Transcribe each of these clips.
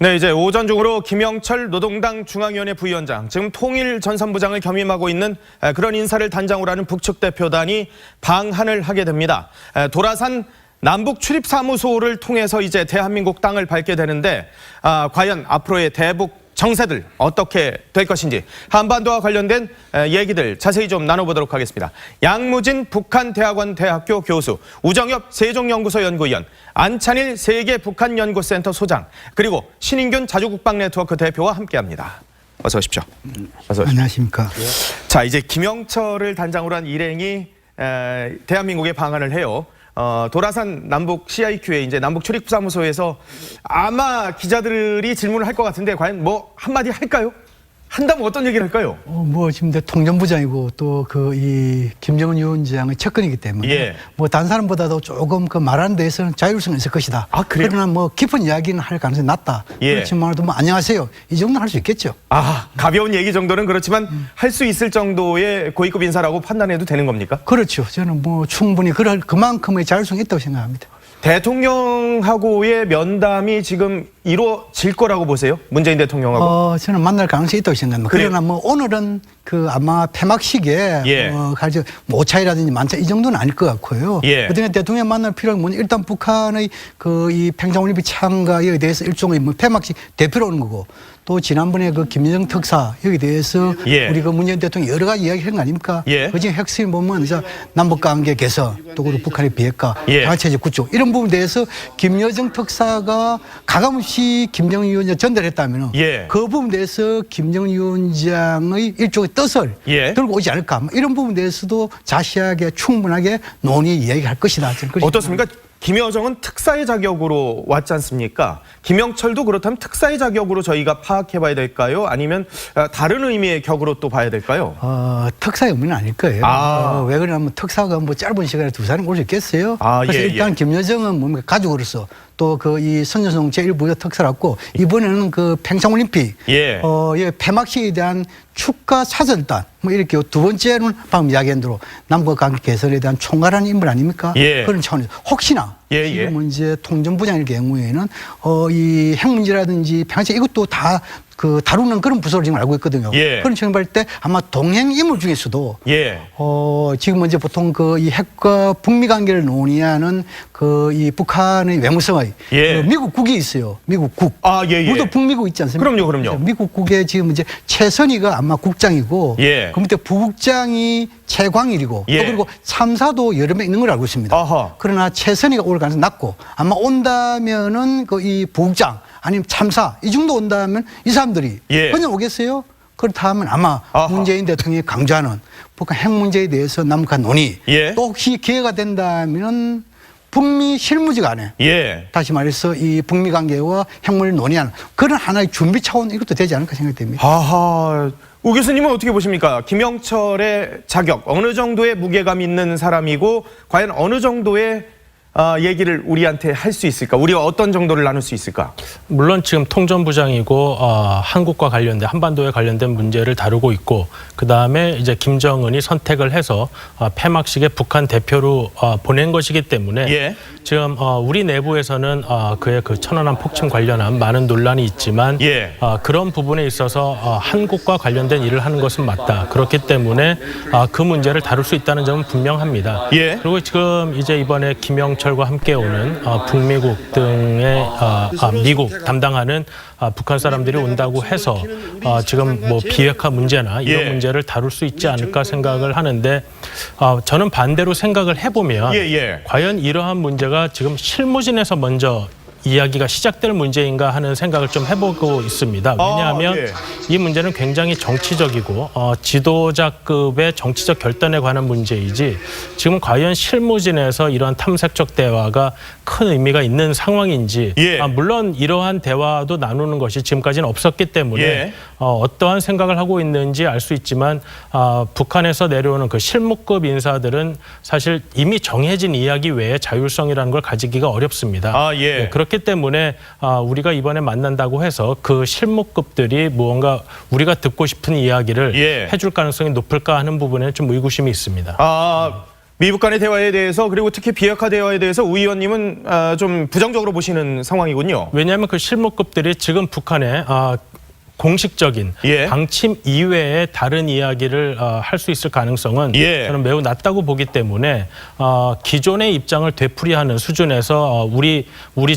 네, 이제 오전 중으로 김영철 노동당 중앙위원회 부위원장, 지금 통일전선부장을 겸임하고 있는 그런 인사를 단장으로 하는 북측 대표단이 방한을 하게 됩니다. 도라산 남북 출입사무소를 통해서 이제 대한민국 땅을 밟게 되는데 과연 앞으로의 대북 정세들 어떻게 될 것인지 한반도와 관련된 얘기들 자세히 좀 나눠보도록 하겠습니다. 양무진 북한대학원 대학교 교수, 우정엽 세종연구소 연구위원, 안찬일 세계북한연구센터 소장, 그리고 신인균 자주국방네트워크 대표와 함께합니다. 어서 오십시오. 어서 오십시오. 안녕하십니까. 자, 이제 김영철을 단장으로 한 일행이 대한민국에 방한을 해요. 도라산 남북 CIQ에 이제 남북 출입사무소에서 아마 기자들이 질문을 할 것 같은데 과연 뭐 한마디 할까요? 한다면 어떤 얘기를 할까요? 지금 통전부장이고 또 이 김정은 위원장의 측근이기 때문에 다른 사람보다도 조금 말하는 데에서는 자율성이 있을 것이다. 아, 그래요? 그러나 깊은 이야기는 할 가능성이 낮다. 그렇지만 안녕하세요. 이 정도는 할 수 있겠죠. 가벼운 얘기 정도는 그렇지만 할 수 있을 정도의 고위급 인사라고 판단해도 되는 겁니까? 그렇죠. 저는 충분히 그만큼의 자율성이 있다고 생각합니다. 대통령하고의 면담이 지금 이루어질 거라고 보세요? 문재인 대통령하고? 저는 만날 가능성이 있다고 생각합니다. 그러나 오늘은 아마 폐막식에 오차이라든지 만차 이 정도는 아닐 것 같고요. 그다음에 대통령 만날 필요는 뭐냐, 일단 북한의 이 평창올림픽 참가에 대해서 일종의 폐막식 대표로 오는 거고, 또 지난번에 김여정 특사 여기 대해서 우리 문재인 대통령이 여러 가지 이야기한 거 아닙니까? 그중에 핵심이 보면 남북관계 개선, 또 그리고 북한의 비핵화, 자체제 구축 이런 부분에 대해서 김여정 특사가 가감없이 김정은 위원장 전달했다면 그 부분에 대해서 김정은 위원장의 일종의 뜻을 들고 오지 않을까, 이런 부분에 대해서도 자세하게 충분하게 논의 이야기할 것이다. 어떻습니까? 김여정은 특사의 자격으로 왔지 않습니까? 김영철도 그렇다면 특사의 자격으로 저희가 파악해봐야 될까요? 아니면 다른 의미의 격으로 또 봐야 될까요? 특사의 의미는 아닐 거예요. 왜 그러냐면 특사가 짧은 시간에 두 사람이 올 수 있겠어요? 그래서 일단 김여정은 뭡니까? 가족으로서 또 이 선여성 제1부여 특사라고 이번에는 평창올림픽 폐막식에 대한 축가 사절단 이렇게 두 번째는 방금 이야기한 대로 남북관계 개선에 대한 총괄하는 인물 아닙니까? 그런 차원에서 혹시나 지금 이제 통전부장일 경우에는 이 핵 문제라든지 평창 이것도 다 다루는 그런 부서를 지금 알고 있거든요. 그런 측면을 볼 때 아마 동행 인물 중에서도 지금 이제 보통 이 핵과 북미 관계를 논의하는 이 북한의 외무성의 미국국이 있어요. 미국국. 우리도 북미국 있지 않습니까? 그럼요. 미국국에 지금 이제 최선희가 아마 국장이고 그 밑에 부국장이 최광일이고 또 그리고 참사도 여러 명 있는 걸 알고 있습니다. 그러나 최선희가 올 가능성이 낮고 아마 온다면은 이 부국장 아니면 참사 이 정도 온다면 이 사람들이 그냥 오겠어요? 그렇다면 아마 문재인 대통령이 강조하는 북한 핵 문제에 대해서 남북한 논의 또 혹시 기회가 된다면 북미 실무지 간에 다시 말해서 이 북미 관계와 핵물을 논의하는 그런 하나의 준비 차원 이것도 되지 않을까 생각됩니다. 우 교수님은 어떻게 보십니까? 김영철의 자격 어느 정도의 무게감 있는 사람이고 과연 어느 정도의 얘기를 우리한테 할 수 있을까? 우리와 어떤 정도를 나눌 수 있을까? 물론 지금 통전부장이고 한국과 관련된 한반도에 관련된 문제를 다루고 있고 그다음에 이제 김정은이 선택을 해서 폐막식에 북한 대표로 보낸 것이기 때문에 지금 우리 내부에서는 그의 천안함 폭침 관련한 많은 논란이 있지만 그런 부분에 있어서 한국과 관련된 일을 하는 것은 맞다. 그렇기 때문에 그 문제를 다룰 수 있다는 점은 분명합니다. 그리고 지금 이제 이번에 김영철과 함께 오는 북미국 등의 미국 담당하는 북한 사람들이 온다고 해서 지금 비핵화 문제나 이런 문제를 다룰 수 있지 않을까 생각을 하는데 저는 반대로 생각을 해보면 과연 이러한 문제가 지금 실무진에서 먼저 이야기가 시작될 문제인가 하는 생각을 좀 해보고 있습니다. 왜냐하면 이 문제는 굉장히 정치적이고 지도자급의 정치적 결단에 관한 문제이지 지금 과연 실무진에서 이러한 탐색적 대화가 큰 의미가 있는 상황인지 물론 이러한 대화도 나누는 것이 지금까지는 없었기 때문에 어떠한 생각을 하고 있는지 알 수 있지만 북한에서 내려오는 실무급 인사들은 사실 이미 정해진 이야기 외에 자율성이라는 걸 가지기가 어렵습니다. 그렇기 때문에 우리가 이번에 만난다고 해서 그 실무급들이 무언가 우리가 듣고 싶은 이야기를 해줄 가능성이 높을까 하는 부분에 좀 의구심이 있습니다. 미국 간의 대화에 대해서 그리고 특히 비핵화 대화에 대해서 우 의원님은 좀 부정적으로 보시는 상황이군요. 왜냐하면 그 실무급들이 지금 북한에 공식적인 예. 방침 이외에 다른 이야기를 할 수 있을 가능성은 예. 저는 매우 낮다고 보기 때문에 기존의 입장을 되풀이하는 수준에서 우리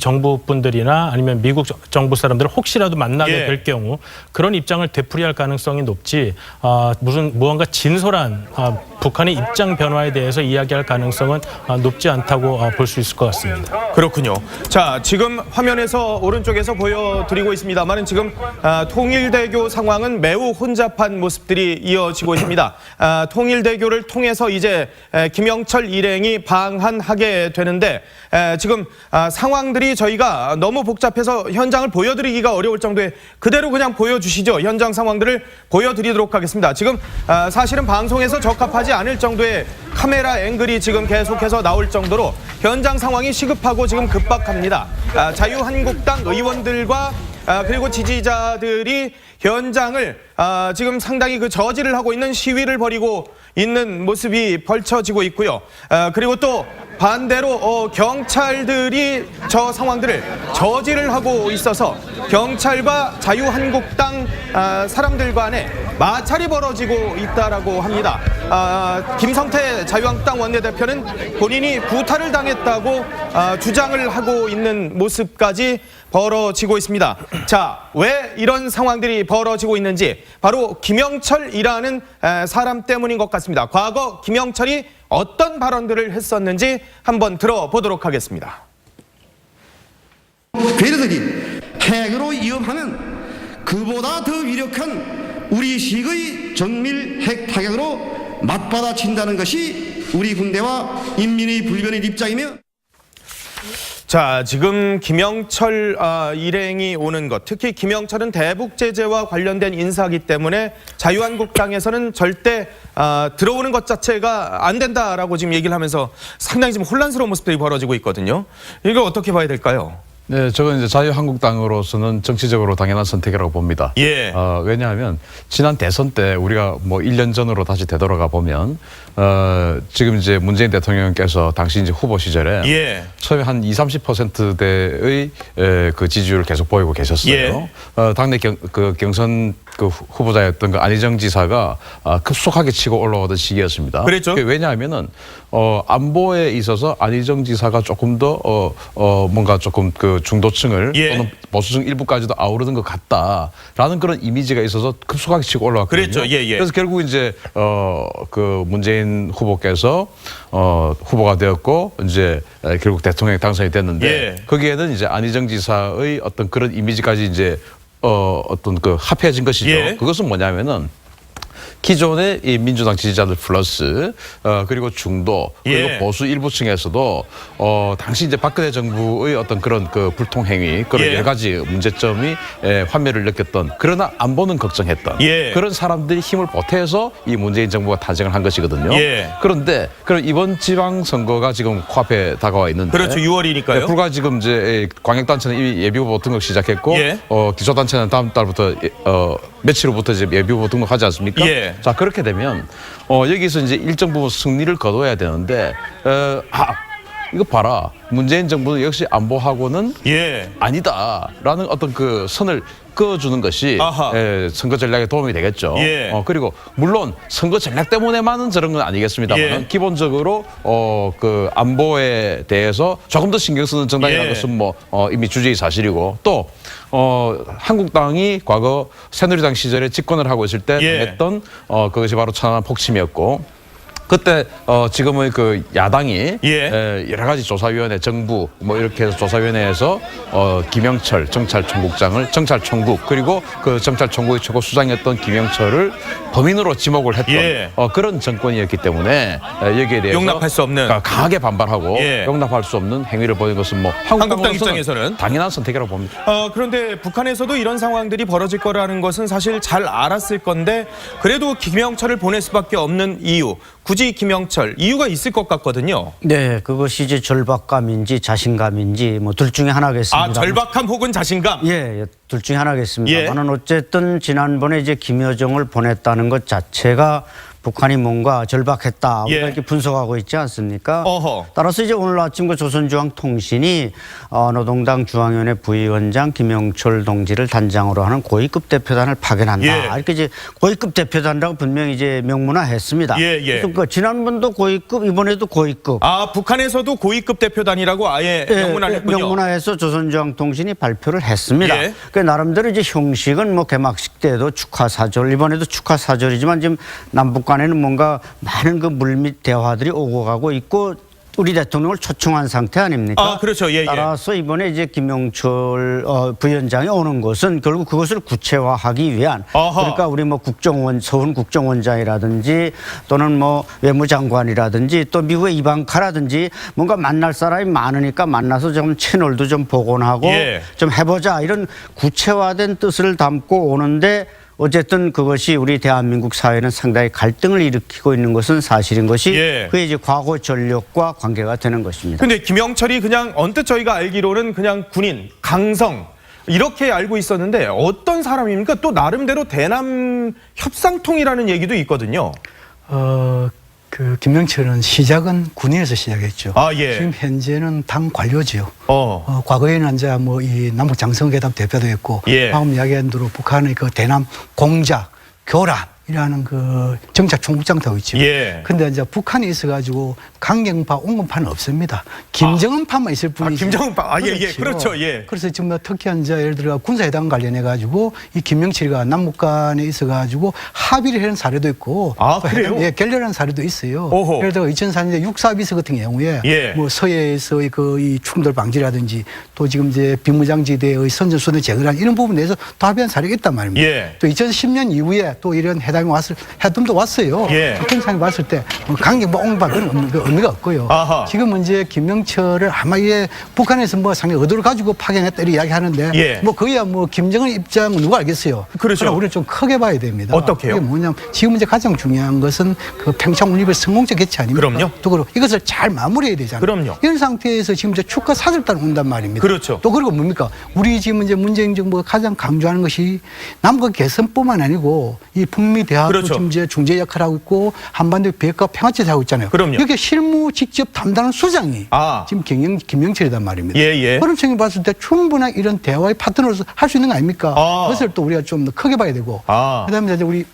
정부 분들이나 아니면 미국 정부 사람들을 혹시라도 만나게 예. 될 경우 그런 입장을 되풀이할 가능성이 높지 무언가 진솔한 북한의 입장 변화에 대해서 이야기할 가능성은 높지 않다고 볼 수 있을 것 같습니다. 그렇군요. 자, 지금 화면에서 오른쪽에서 보여드리고 있습니다만은 지금 통일대교 상황은 매우 혼잡한 모습들이 이어지고 있습니다. 통일대교를 통해서 이제 김영철 일행이 방한하게 되는데 지금 상황들이 저희가 너무 복잡해서 현장을 보여드리기가 어려울 정도의 그대로 그냥 보여주시죠. 현장 상황들을 보여드리도록 하겠습니다. 지금 사실은 방송에서 적합하지 않을 정도의 카메라 앵글이 지금 계속해서 나올 정도로 현장 상황이 시급하고 지금 급박합니다. 자유한국당 의원들과 그리고 지지자들이 현장을 지금 상당히 그 저지를 하고 있는 시위를 벌이고 있는 모습이 벌쳐지고 있고요. 그리고 또 반대로 경찰들이 저 상황들을 저지를 하고 있어서 경찰과 자유한국당 사람들 간에 마찰이 벌어지고 있다라고 합니다. 김성태 자유한국당 원내대표는 본인이 구타를 당했다고 주장을 하고 있는 모습까지 벌어지고 있습니다. 자, 왜 이런 상황들이 벌어지고 있는지 바로 김영철이라는 사람 때문인 것 같습니다. 과거 김영철이 어떤 발언들을 했었는지 한번 들어보도록 하겠습니다. 괴뢰들이 핵으로 위협하면 그보다 더 위력한 우리 식의 정밀 핵 타격으로 맞받아친다는 것이 우리 군대와 인민의 불변의 입장이며 자, 지금 김영철 일행이 오는 것, 특히 김영철은 대북 제재와 관련된 인사이기 때문에 자유한국당에서는 절대 들어오는 것 자체가 안 된다라고 지금 얘기를 하면서 상당히 지금 혼란스러운 모습들이 벌어지고 있거든요. 이걸 어떻게 봐야 될까요? 네, 저건 이제 자유한국당으로서는 정치적으로 당연한 선택이라고 봅니다. 예. 왜냐하면 지난 대선 때 우리가 뭐 1년 전으로 다시 되돌아가 보면 지금 이제 문재인 대통령께서 당시 이제 후보 시절에 예. 처음에 한 20-30%대의 그 지지율을 계속 보이고 계셨어요. 예. 당내 경선 그 후보자였던 그 안희정 지사가 급속하게 치고 올라오던 시기였습니다. 그랬죠. 왜냐하면은 안보에 있어서 안희정 지사가 조금 더 뭔가 조금 그 중도층을 예. 또는 보수층 일부까지도 아우르는 것 같다라는 그런 이미지가 있어서 급속하게 치고 올라왔거든요. 그랬죠. 예, 예. 그래서 결국 이제 그 문재인 후보께서 후보가 되었고 이제 결국 대통령 당선이 됐는데 예. 거기에는 이제 안희정 지사의 어떤 그런 이미지까지 이제 어떤 그 합해진 것이죠. 예. 그것은 뭐냐면은 기존의 이 민주당 지지자들 플러스 그리고 중도 그리고 예. 보수 일부층에서도 당시 이제 박근혜 정부의 어떤 그런 그 불통 행위 그런 예. 여러 가지 문제점이 환멸을 느꼈던 그러나 안보는 걱정했던 예. 그런 사람들이 힘을 보태서 이 문재인 정부가 탄생을 한 것이거든요. 예. 그런데 그럼 이번 지방 선거가 지금 코앞에 다가와 있는데 그렇죠. 6월이니까요. 네, 불과 지금 이제 광역단체는 이미 예비후보 등록 시작했고 예. 기초단체는 다음 달부터 며칠 후부터 이제 예비후보 등록하지 않습니까? 예. 자 그렇게 되면 여기서 이제 일정 부분 승리를 거둬야 되는데 이거 봐라 문재인 정부는 역시 안보하고는 예. 아니다라는 어떤 그 선을 그어주는 것이 선거 전략에 도움이 되겠죠. 예. 그리고 물론 선거 전략 때문에만은 저런 건 아니겠습니다만 예. 기본적으로 그 안보에 대해서 조금 더 신경 쓰는 정당이라는 예. 것은 뭐 이미 주제의 사실이고 또 한국당이 과거 새누리당 시절에 집권을 하고 있을 때 예. 했던 그것이 바로 천안함 폭침이었고. 그때 지금의 그 야당이 예. 여러 가지 조사위원회 정부 뭐 이렇게 해서 조사위원회에서 김영철 정찰총국 그리고 그 정찰총국의 최고 수장이었던 김영철을 범인으로 지목을 했던 예. 그런 정권이었기 때문에 여기에 대해서 용납할 수 없는 강하게 반발하고 예. 용납할 수 없는 행위를 보인 것은 뭐 한국당 입장에서는 당연한 선택이라고 봅니다. 그런데 북한에서도 이런 상황들이 벌어질 거라는 것은 사실 잘 알았을 건데 그래도 김영철을 보낼 수밖에 없는 이유, 굳이 김영철 이유가 있을 것 같거든요. 네, 그것이 이제 절박감인지 자신감인지 뭐 둘 중에 하나겠습니다. 절박함 혹은 자신감. 예, 둘 중에 하나겠습니다만은 예. 어쨌든 지난번에 이제 김여정을 보냈다는 것 자체가 북한이 뭔가 절박했다 예. 우리가 이렇게 분석하고 있지 않습니까? 어허. 따라서 이제 오늘 아침 그 조선중앙통신이 노동당 중앙위원회 부위원장 김영철 동지를 단장으로 하는 고위급 대표단을 파견한다. 예. 이렇게 이제 고위급 대표단이라고 분명히 이제 명문화했습니다. 예, 예. 그래서 그 지난번도 고위급, 이번에도 고위급. 아, 북한에서도 고위급 대표단이라고 아예 명문화를 했군요. 명문화해서 조선중앙통신이 발표를 했습니다. 예. 그 나름대로 이제 형식은 뭐 개막식 때도 축하 사절, 이번에도 축하 사절이지만 지금 남북 간에는 뭔가 많은 그 물밑 대화들이 오고 가고 있고 우리 대통령을 초청한 상태 아닙니까? 아, 그렇죠. 예, 예. 따라서 이번에 이제 김영철 부위원장이 오는 것은 결국 그것을 구체화하기 위한 아하. 그러니까 우리 뭐 서훈 국정원장이라든지 또는 뭐 외무장관이라든지 또 미국의 이방카라든지 뭔가 만날 사람이 많으니까 만나서 좀 채널도 좀 복원하고 예. 좀 해보자 이런 구체화된 뜻을 담고 오는데 어쨌든 그것이 우리 대한민국 사회는 상당히 갈등을 일으키고 있는 것은 사실인 것이 예. 그게 이제 과거 전력과 관계가 되는 것입니다. 근데 김영철이 그냥 언뜻 저희가 알기로는 그냥 군인, 강성 이렇게 알고 있었는데 어떤 사람입니까? 또 나름대로 대남 협상통이라는 얘기도 있거든요. 그 김영철은 시작은 군인에서 시작했죠. 아, 예. 지금 현재는 당 관료지요. 어. 과거에는 이제 뭐 이 남북 장성회담 대표도 했고, 예. 방금 이야기한 대로 북한의 그 대남 공작, 교란이라는 그 정착 총국장도 하고 있죠. 예. 근데 이제 북한에 있어가지고 강경파, 온건파는 없습니다. 김정은파만 있을 뿐이지. 김정은파. 아, 예, 예. 그렇죠. 예. 그래서 지금 뭐 특히 이제 예를 들어 군사회담 관련해가지고 이 김영철이가 남북 간에 있어가지고 합의를 하는 사례도 있고. 아, 또 그래요? 예, 결렬한 사례도 있어요. 오호. 예를 들어 2004년에 육사비서 같은 경우에 예. 뭐 서해에서의 그 이 충돌 방지라든지 또 지금 이제 비무장지대의 선전선을 제거한 이런 부분에 대해서 또 합의한 사례가 있단 말입니다. 예. 또 2010년 이후에 또 이런 해담도 왔어요. 예. 그런 상황이 왔을 때 강경파, 온건파 그런 의미가 없고요. 아하. 지금 이제 김영철을 아마 이게 북한에서 뭐 상당히 의도를 가지고 파견했다 이렇게 이야기하는데 예. 뭐 그야 뭐 김정은 입장은 누가 알겠어요. 그렇죠. 그러나 우리는 좀 크게 봐야 됩니다. 어떻게요? 이게 뭐냐면 지금 이제 가장 중요한 것은 그 평창 올림픽 성공적 개최 아닙니까? 그럼요. 또 그리고 이것을 잘 마무리해야 되잖아요. 그럼요. 이런 상태에서 지금 이제 축하 사절단 온단 말입니다. 그렇죠. 또 그리고 뭡니까? 우리 지금 이제 문재인 정부가 가장 강조하는 것이 남북 개선뿐만 아니고 이 북미 대화도 그렇죠. 지금 이제 중재 역할을 하고 있고 한반도 비핵화 평화체제 하고 있잖아요. 그럼요. 이게 실무 직접 담당하는 수장이 아. 지금 김영철이단 말입니다. 예, 예. 그런 측면을 봤을 때 충분한 이런 대화의 파트너로서 할 수 있는 거 아닙니까? 아. 그것을 또 우리가 좀 더 크게 봐야 되고. 아. 그다음에 이제 우리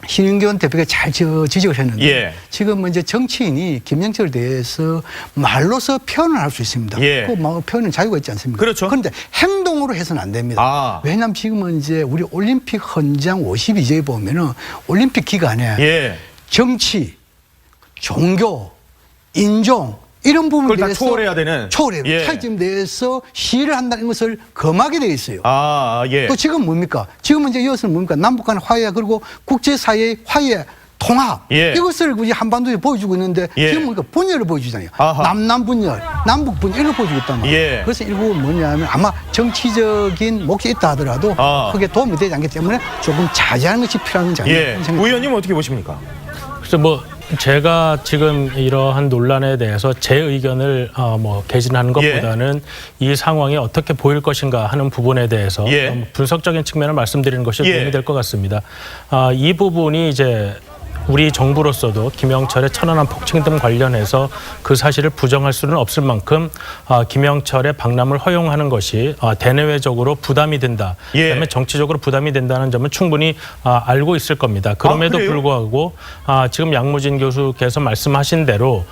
신윤경 대표가 잘 지적을 했는데 예. 지금 이제 정치인이 김영철에 대해서 말로서 표현을 할 수 있습니다. 예. 그 표현은 자유가 있지 않습니까? 그렇죠. 그런데 행동으로 해서는 안 됩니다. 아. 왜냐하면 지금은 이제 우리 올림픽 헌장 52조에 보면은 올림픽 기간에 예. 정치, 종교, 인종 이런 부분에 그걸 다 대해서 초월해야 되는. 초월해요. 예. 차이점에 대해서 시위를 한다는 것을 금하게 되어 있어요. 아, 예. 또 지금 뭡니까? 지금은 이제 이것은 뭡니까? 남북 간 화해 그리고 국제사회의 화해 통합 예. 이것을 우리 한반도에 보여주고 있는데 예. 지금 뭡니까? 분열을 보여주잖아요. 아하. 남남 분열, 남북 분열 이걸 보여주고 있단 말이에요. 예. 그래서 일부분 뭐냐면 아마 정치적인 몫이 있다 하더라도 아. 크게 도움이 되지 않기 때문에 조금 자제하는 것이 필요한 지 예. 않나 우 의원님 어떻게 보십니까? 그래서 뭐 제가 지금 이러한 논란에 대해서 제 의견을 뭐 개진하는 것보다는 이 상황이 어떻게 보일 것인가 하는 부분에 대해서 예. 분석적인 측면을 말씀드리는 것이 예. 도움이 될 것 같습니다. 이 부분이 이제 우리 정부로서도 김영철의 천안함 폭침 등 관련해서 그 사실을 부정할 수는 없을 만큼 김영철의 방남을 허용하는 것이 대내외적으로 부담이 된다. 예. 그다음에 정치적으로 부담이 된다는 점은 충분히 알고 있을 겁니다. 그럼에도 그래요? 불구하고 지금 양무진 교수께서 말씀하신 대로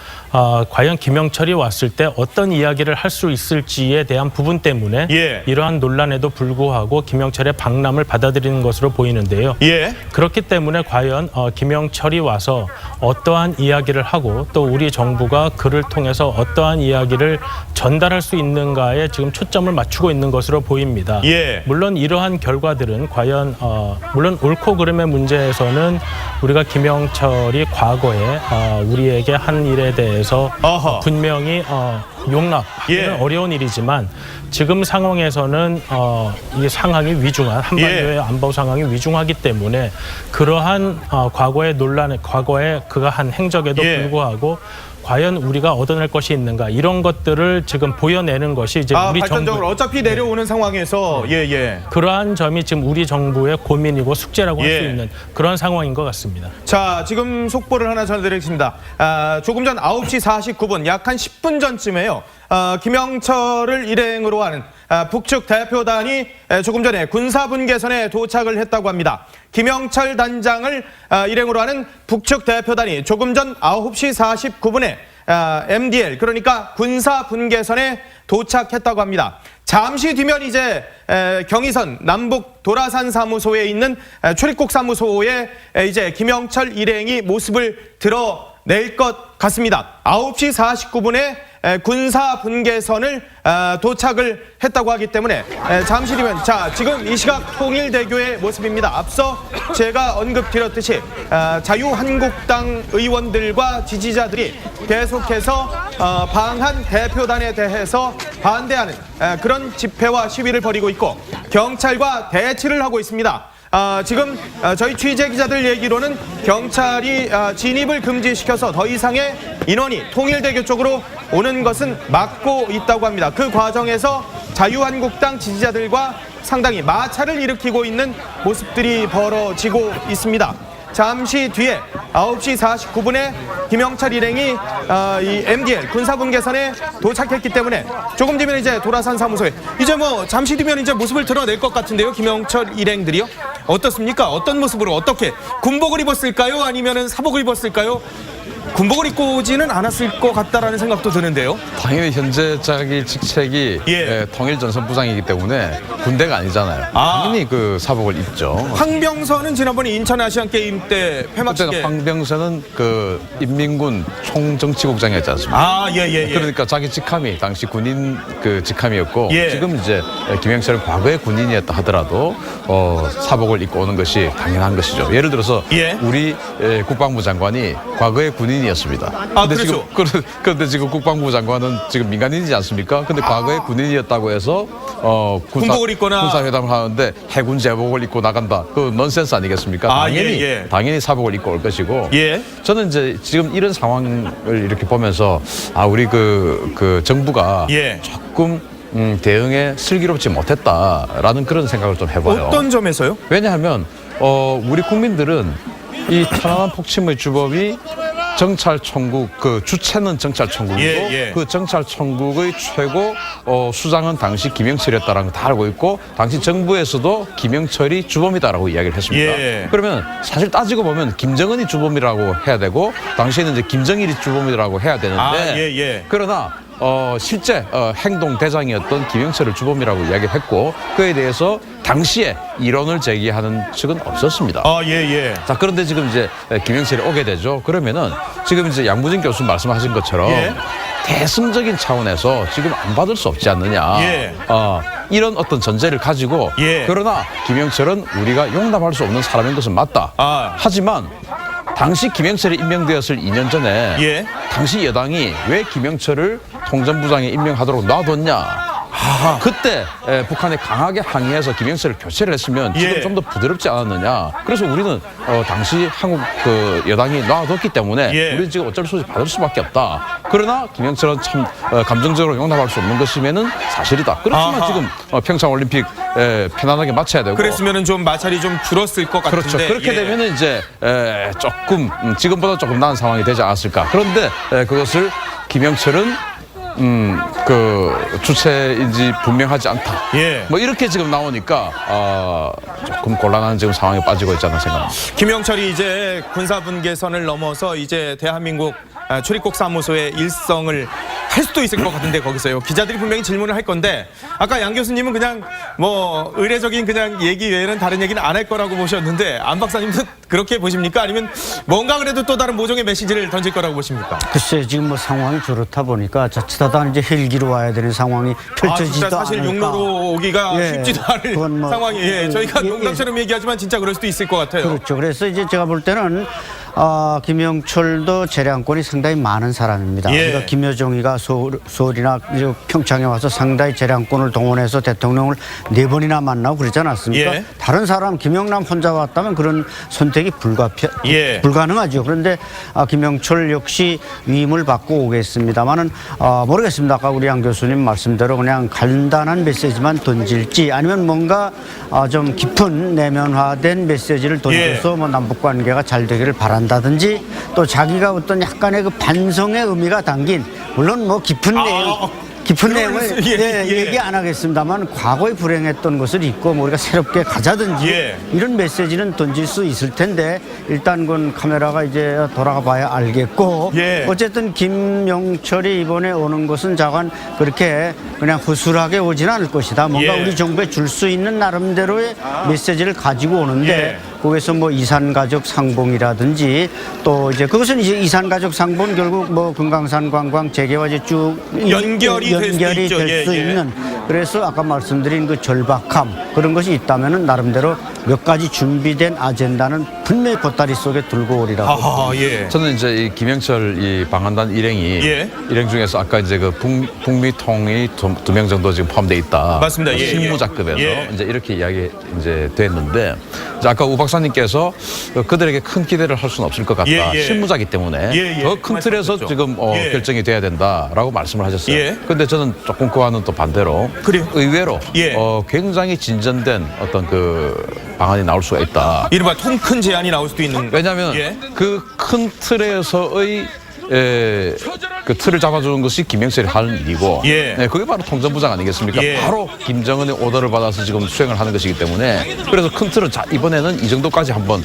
과연 김영철이 왔을 때 어떤 이야기를 할 수 있을지에 대한 부분 때문에 예. 이러한 논란에도 불구하고 김영철의 방남을 받아들이는 것으로 보이는데요. 예. 그렇기 때문에 과연 김영철이 와서 어떠한 이야기를 하고 또 우리 정부가 그를 통해서 어떠한 이야기를 전달할 수 있는가에 지금 초점을 맞추고 있는 것으로 보입니다. 예. 물론 이러한 결과들은 과연 물론 옳고 그름의 문제에서는 우리가 김영철이 과거에 우리에게 한 일에 대해서 아하. 분명히 용납하기는 예. 어려운 일이지만 지금 상황에서는 이 상황이 위중한 한반도의 예. 안보 상황이 위중하기 때문에 그러한 과거의 논란에 과거에 그가 한 행적에도 예. 불구하고 과연 우리가 얻어낼 것이 있는가 이런 것들을 지금 보여내는 것이 이제 우리 발전적으로 정부 어차피 내려오는 상황에서 그러한 점이 지금 우리 정부의 고민이고 숙제라고 할 수 예. 있는 그런 상황인 것 같습니다. 자, 지금 속보를 하나 전해드리겠습니다. 조금 전 9시 49분, 약 한 10분 전쯤에요. 김영철을 일행으로 하는 북측 대표단이 조금 전에 군사분계선에 도착을 했다고 합니다. 김영철 단장을 일행으로 하는 북측 대표단이 조금 전 9시 49분에 MDL, 그러니까 군사분계선에 도착했다고 합니다. 잠시 뒤면 이제 경의선 남북 도라산 사무소에 있는 출입국 사무소에 이제 김영철 일행이 모습을 드러낼 것 같습니다. 9시 49분에 군사 분계선을 도착을 했다고 하기 때문에 잠시 뒤면 자 지금 이 시각 통일대교의 모습입니다. 앞서 제가 언급드렸듯이 자유한국당 의원들과 지지자들이 계속해서 방한 대표단에 대해서 반대하는 그런 집회와 시위를 벌이고 있고 경찰과 대치를 하고 있습니다. 지금 저희 취재 기자들 얘기로는 경찰이 진입을 금지시켜서 더 이상의 인원이 통일대교 쪽으로 오는 것은 막고 있다고 합니다. 그 과정에서 자유한국당 지지자들과 상당히 마찰을 일으키고 있는 모습들이 벌어지고 있습니다. 잠시 뒤에 9시 49분에 김영철 일행이 이 MDL 군사분계선에 도착했기 때문에 조금 뒤면 이제 도라산 사무소에 이제 뭐 잠시 뒤면 이제 모습을 드러낼 것 같은데요. 김영철 일행들이요. 어떻습니까? 어떤 모습으로 어떻게 군복을 입었을까요? 아니면은 사복을 입었을까요? 군복을 입고 오지는 않았을 것 같다라는 생각도 드는데요. 당연히 현재 자기 직책이 통일전선부장이기 때문에 군대가 아니잖아요. 당연히 그 사복을 입죠. 황병선은 지난번에 인천 아시안 게임 때 폐막식에 그때는 황병선은 그 인민군 총정치국장이었지 않습니까? 그러니까 자기 직함이 당시 군인 그 직함이었고 지금 이제 김영철은 과거의 군인이었다 하더라도 사복을 입고 오는 것이 당연한 것이죠. 예를 들어서 우리 국방부 장관이 과거의 군인이었습니다. 그렇죠. 그런데 지금 국방부 장관은 지금 민간인이지 않습니까? 근데 과거에 군인이었다고 해서 군복을 입거나 군사회담을 하는데 해군 제복을 입고 나간다. 그 넌센스 아니겠습니까? 당연히 사복을 입고 올 것이고. 저는 이제 지금 이런 상황을 이렇게 보면서 우리 그 정부가 조금 대응에 슬기롭지 못했다라는 그런 생각을 좀 해봐요. 어떤 점에서요? 왜냐하면 우리 국민들은 이 천안함 폭침의 주범이 정찰 청국 그 주체는 정찰 청국이고 그 정찰 청국의 최고 수장은 당시 김영철이었다라는 거 다 알고 있고 당시 정부에서도 김영철이 주범이다라고 이야기를 했습니다. 그러면 사실 따지고 보면 김정은이 주범이라고 해야 되고 당시에는 이제 김정일이 주범이라고 해야 되는데 그러나 실제 행동 대장이었던 김영철을 주범이라고 이야기를 했고 그에 대해서 당시에 이론을 제기하는 측은 없었습니다. 자, 그런데 지금 이제 김영철이 오게 되죠. 그러면은 지금 이제 양무진 교수 말씀하신 것처럼 대승적인 차원에서 지금 안 받을 수 없지 않느냐. 이런 어떤 전제를 가지고 그러나 김영철은 우리가 용납할 수 없는 사람인 것은 맞다. 하지만 당시 김영철이 임명되었을 2년 전에 당시 여당이 왜 김영철을 통전부장에 임명하도록 놔뒀냐. 그때 북한에 강하게 항의해서 김영철을 교체를 했으면 지금 좀 더 부드럽지 않았느냐. 그래서 우리는 당시 한국 그 여당이 놔뒀기 때문에 우리는 지금 어쩔 수 없이 받을 수밖에 없다. 그러나 김영철은 참 감정적으로 용납할 수 없는 것이면은 사실이다. 그렇지만 지금 평창올림픽 편안하게 마쳐야 되고. 그랬으면은 좀 마찰이 좀 줄었을 것 같은데. 그렇죠. 그렇게 되면은 이제 조금 지금보다 조금 나은 상황이 되지 않았을까. 그런데 그것을 김영철은 그 주체인지 분명하지 않다. 뭐 이렇게 지금 나오니까 조금 곤란한 지금 상황에 빠지고 있지 않나 생각합니다. 김영철이 이제 군사분계선을 넘어서 이제 대한민국 출입국 사무소의 일성을 할 수도 있을 것 같은데 거기서요. 기자들이 분명히 질문을 할 건데 아까 양 교수님은 그냥 뭐 의례적인 그냥 얘기 외에는 다른 얘기는 안 할 거라고 보셨는데 안 박사님도 그렇게 보십니까? 아니면 뭔가 그래도 또 다른 모종의 메시지를 던질 거라고 보십니까? 글쎄 지금 뭐 상황이 그렇다 보니까 자칫하다 이제 헬기로 와야 되는 상황이 펼쳐지지도 진짜 사실 않을까. 육로로 오기가 쉽지도 않을 상황이 저희가 농담처럼 얘기하지만 진짜 그럴 수도 있을 것 같아요. 그렇죠. 그래서 이제 제가 볼 때는 김영철도 재량권이 상당히 많은 사람입니다. 예. 그러니까 김여정이가 서울이나 평창에 와서 상당히 재량권을 동원해서 대통령을 4번이나 만나고 그러지 않았습니까? 예. 다른 사람 김영남 혼자 왔다면 그런 선택이 예. 불가능하죠. 그런데 김영철 역시 위임을 받고 오겠습니다만은 모르겠습니다. 아까 우리 양 교수님 말씀대로 그냥 간단한 메시지만 던질지 아니면 뭔가 좀 깊은 내면화된 메시지를 던져서 예. 뭐 남북 관계가 잘 되기를 바란다든지 또 자기가 어떤 약간의 그 반성의 의미가 담긴 물론 뭐 깊은 내용을 얘기 안 하겠습니다만 과거에 불행했던 것을 잊고 뭐 우리가 새롭게 가자든지 이런 메시지는 던질 수 있을 텐데 일단 그건 카메라가 이제 돌아가 봐야 알겠고 어쨌든 김영철이 이번에 오는 것은 자관 그렇게 그냥 허술하게 오지는 않을 것이다. 뭔가 우리 정부에 줄 수 있는 나름대로의 메시지를 가지고 오는데 거기서 뭐 이산가족 상봉이라든지 또 이제 그것은 이제 이산가족 상봉 결국 뭐 금강산 관광 재개와 이제 쭉 연결이 될 수 있는 그래서 아까 말씀드린 그 절박함 그런 것이 있다면은 나름대로 몇 가지 준비된 아젠다는 분명히 보따리 속에 들고 오리라고. 저는 이제 이 김영철 이 방한단 일행이 일행 중에서 아까 이제 그 북미 통이 2명 정도 지금 포함되어 있다. 맞습니다. 실무자급에서 이제 이렇게 이야기 이제 됐는데 이제 아까 우 박사님께서 그들에게 큰 기대를 할 수는 없을 것 같다. 실무자기 때문에 더 큰 틀에서 지금 결정이 돼야 된다라고 말씀을 하셨어요. 그런데 저는 조금 그와는 또 반대로 의외로 굉장히 진전된 어떤 그 방안이 나올 수가 있다. 이른바 통 큰 제안이 나올 수도 있는. 왜냐하면 그 큰 틀에서의 그 틀을 잡아주는 것이 김영철이 하는 일이고 그게 바로 통전부장 아니겠습니까? 바로 김정은의 오더를 받아서 지금 수행을 하는 것이기 때문에 그래서 큰 틀은 이번에는 이 정도까지 한번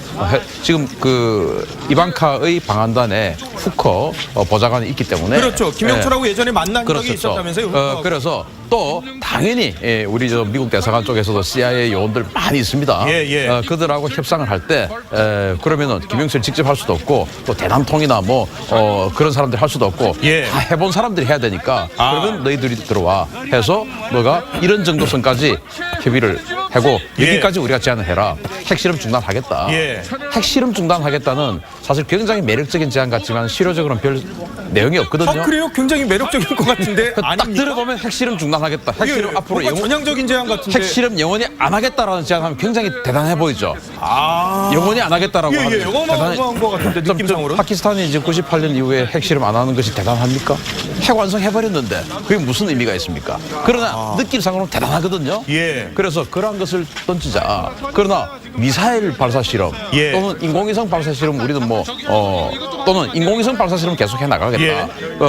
지금 그 이방카의 방한단에 후커 보좌관이 있기 때문에 그렇죠. 김영철하고 예전에 만난 적이 있었다면서요. 그래서 또 당연히 우리 저 미국 대사관 쪽에서도 CIA 요원들 많이 있습니다. 그들하고 협상을 할 때 그러면은 김영철이 직접 할 수도 없고 또 대남통이나 뭐 그런 사람들 할 수도 없고 다 해본 사람들이 해야 되니까 그러면 너희들이 들어와 해서 너가 이런 정도 선까지 협의를 하고 여기까지 우리가 제안을 해라. 핵실험 중단하겠다. 핵실험 중단하겠다는 사실 굉장히 매력적인 제안 같지만 실효적으로는 별 내용이 없거든요. 그래요? 굉장히 매력적인 것 같은데. 딱 들어보면 핵실험 중단하겠다. 핵실험 앞으로 전향적인 제안 같은데. 핵실험 영원히 안 하겠다라는 제안하면 굉장히 대단해 보이죠. 영원히 안 하겠다라고 하면 어마어마한 것 같은데 느낌상으로. 파키스탄이 이제 98년 이후에 핵실험 안 하는 것이 대단합니까? 핵 완성해버렸는데 그게 무슨 의미가 있습니까? 그러나 느낌상으로는 대단하거든요. 그래서 그러한 것을 던지자. 그러나 미사일 발사 실험 또는 인공위성 발사 실험 우리도 뭐 또는 인공위성 발사 실험 계속해 나가겠다.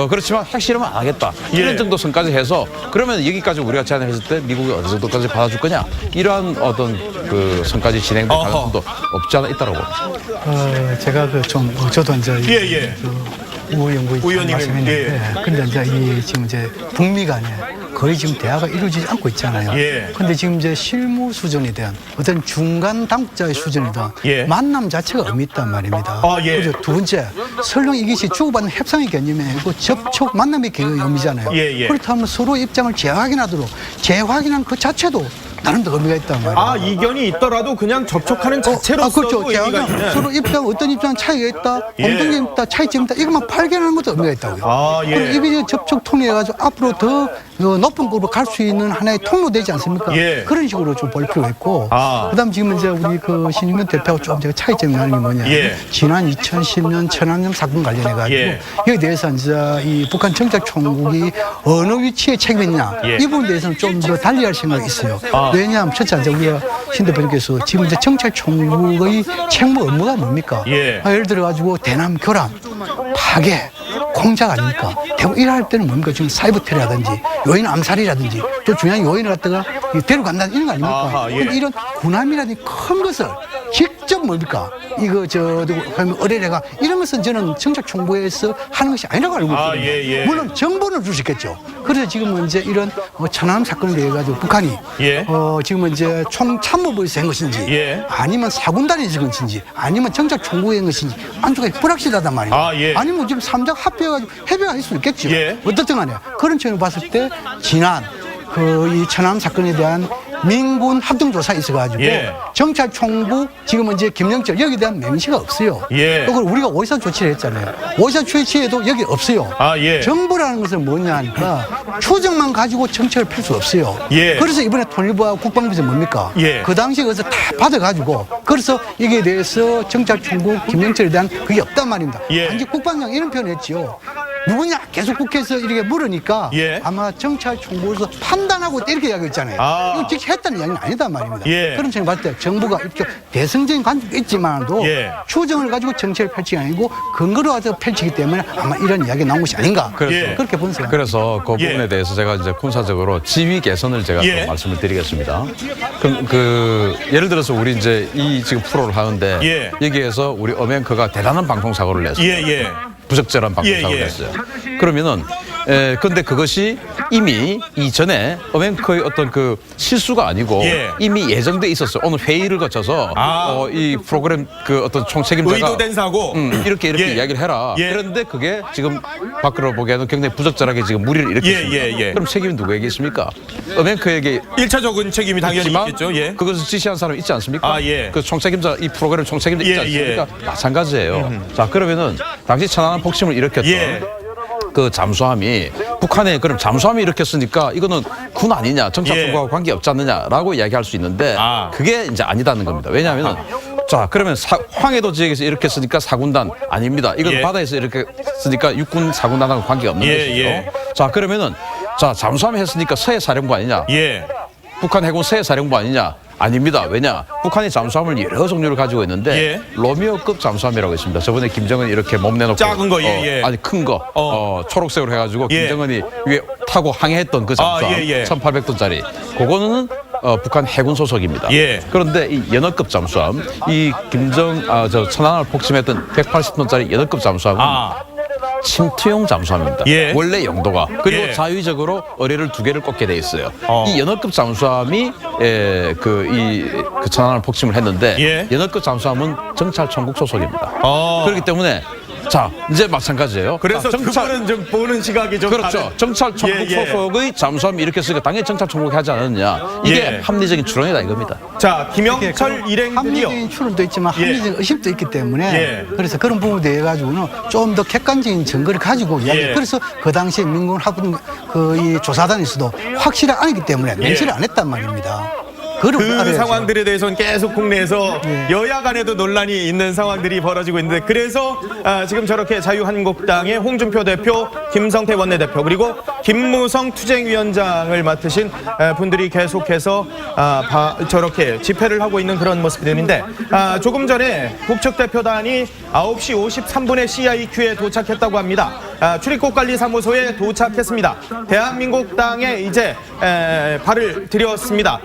그렇지만 핵실험은 안 하겠다. 이런 정도 선까지 해서 그러면 여기까지 우리가 제안을 했을 때 미국이 어느 정도까지 받아줄 거냐? 이러한 어떤 그 선까지 진행될 가능성도 없지 않아 있다고 봅니다. 제가 그 좀 저도 이제 우 연구위원 말씀했는데 근데 이제 이 지금 이제 북미 간에 거의 지금 대화가 이루어지지 않고 있잖아요. 그런데 지금 이제 실무 수준이든 어떤 중간 당국자의 수준이든 만남 자체가 의미 있단 말입니다. 그죠? 두 번째, 설령 이것이 주고받는 협상의 개념이 아니고 접촉 만남의 의미잖아요. 그렇다면 서로 입장을 재확인하도록 재확인한 그 자체도 나름대로 의미가 있단 말이에요. 이견이 있더라도 그냥 접촉하는 자체로서도 그렇죠. 의미가 있네. 서로 입장 어떤 입장 차이가 있다, 공통점이 있다, 차이점이 있다 이것만 발견하는 것도 의미가 있다고요. 그리고 이게 접촉 통해가지고 앞으로 더 높은 급으로 갈 수 있는 하나의 통로 되지 않습니까? 그런 식으로 좀 볼 필요가 있고, 그다음 지금 이제 우리 그 신인근 대표하고 조금 제가 차이점이 나는 게 뭐냐? 지난 2010년 천안함 사건 관련해가지고 여기에 대해서 이제 이 북한 정책총국이 어느 위치에 책임이 있냐 이 부분에 대해서는 좀 더 달리할 생각이 있어요. 왜냐하면 첫째 이제 우리가 신 대표님께서 지금 이제 정책총국의 책무 업무가 뭡니까? 예를 들어 가지고 대남 교란, 파괴, 공작 아닙니까? 대부분 일할 때는 뭡니까? 지금 사이버 테러라든지 요인 암살이라든지 또 중요한 요인을 갖다가 데려간다 이런 거 아닙니까? 근데 이런 군함이라든지 큰 것을 직접 뭡니까? 이거 의뢰가 이런 것은 저는 정책총국에서 하는 것이 아니라고 알고 있거든요. 물론 정보는 줄 수 있겠죠. 그래서 지금은 이제 이런 천안함 사건에 대해 가지고 북한이 지금은 이제 총참모부에서 한 것인지 아니면 사군단에서 한 것인지 아니면 정책총국에 한 것인지 안쪽에 불확실하단 말이에요. 아니면 지금 삼작 합의해가지고 해배가 할 수 있겠죠. 어떻든 간에 그런 측면을 봤을 때 지난 이 천안함 사건에 대한 민군 합동조사 있어가지고 경찰총부 지금은 이제 김영철 여기에 대한 명시가 없어요. 그걸 우리가 오이사 조치를 했잖아요. 오이사 조치에도 여기 없어요. 정부라는 것은 뭐냐 하니까 추정만 가지고 정책을 펼 수 없어요. 그래서 이번에 통일부와 국방부에서 뭡니까? 그 당시에 그래서 다 받아가지고 그래서 여기에 대해서 경찰총부 김영철에 대한 그게 없단 말입니다. 단지 국방장 이런 표현을 했지요. 누구냐 계속 국회에서 이렇게 물으니까 아마 경찰총부에서 판단하고 이렇게 이야기했잖아요. 이거 직접 했다는 이야기는 아니단 말입니다. 그런 점을 봤을 때 정부가 이렇게 대승적인 관점도 있지만도 추정을 가지고 정책을 펼치기 아니고 근거로 가지고 펼치기 때문에 아마 이런 이야기가 나온 것이 아닌가 그렇게 분석합니다. 그래서 그 부분에 대해서 제가 이제 군사적으로 지휘 개선을 제가 좀 말씀을 드리겠습니다. 예를 들어서 우리 이제 이 지금 프로를 하는데 여기에서 우리 어맹커가 대단한 방송사고를 냈어요. 부적절한 방송사고를 했어요. 그러면은 근데 그것이 이미 이전에 어맹커의 어떤 그 실수가 아니고 이미 예정돼 있었어요. 오늘 회의를 거쳐서 이 프로그램 그 어떤 총책임자가 의도된 사고 이렇게 이야기를 해라. 그런데 그게 지금 밖으로 보기에는 굉장히 부적절하게 지금 무리를 일으켰습니다. 그럼 책임이 누구에게 있습니까? 어맹커에게 1차적인 책임이 당연히 있겠죠. 그것을 지시한 사람이 있지 않습니까? 그 총책임자 이 프로그램 총책임자 있지 않습니까? 마찬가지예요. 자 그러면은 당시 천안함 폭침을 일으켰던 그 잠수함이 북한에 그럼 잠수함이 일으켰으니까 이거는 군 아니냐 정찰총부하고 관계 없지 않느냐라고 이야기할 수 있는데 그게 이제 아니다는 겁니다. 왜냐하면 자 그러면 황해도 지역에서 일으켰으니까 사군단 아닙니다. 이건 바다에서 일으켰으니까 육군 사군단하고 관계가 없는 것이죠. 자 그러면은 자 잠수함이 했으니까 서해사령부 아니냐? 북한 해군 서해사령부 아니냐? 아닙니다. 왜냐? 북한이 잠수함을 여러 종류를 가지고 있는데 로미오급 잠수함이라고 있습니다. 저번에 김정은이 이렇게 몸 내놓고 작은 거, 아니 큰 거 초록색으로 해가지고 김정은이 위에 타고 항해했던 그 잠수함 1,800톤짜리 그거는 북한 해군 소속입니다. 그런데 이 연어급 잠수함 이 저 천안함을 폭침했던 180톤짜리 연어급 잠수함은 침투용 잠수함입니다. 원래 용도가. 그리고 자위적으로 어뢰를 2개를 꽂게 돼 있어요. 이 연어급 잠수함이 그 천안함을 폭침을 했는데 연어급 잠수함은 정찰총국 소속입니다. 그렇기 때문에 자 이제 마찬가지예요. 그래서 그거는 좀 보는 시각이 좀 그렇죠. 다른. 정찰총국 소속의 잠수함이 일으켰으니까 당연히 정찰총국이 하지 않았느냐. 이게 합리적인 추론이다 이겁니다. 자 김영철 일행들이요. 합리적인 추론도 있지만 합리적인 의심도 있기 때문에 그래서 그런 부분에 대해 가지고는 좀 더 객관적인 증거를 가지고 이야기. 그래서 그 당시에 민군 합동 이 조사단에서도 확실히 아니기 때문에 명시를 안 했단 말입니다. 그 상황들에 대해서는 계속 국내에서 여야 간에도 논란이 있는 상황들이 벌어지고 있는데 그래서 지금 저렇게 자유한국당의 홍준표 대표, 김성태 원내대표 그리고 김무성 투쟁위원장을 맡으신 분들이 계속해서 저렇게 집회를 하고 있는 그런 모습들인데 조금 전에 북측대표단이 9시 53분에 CIQ에 도착했다고 합니다. 출입국관리사무소에 도착했습니다. 대한민국당에 이제 발을 들였습니다.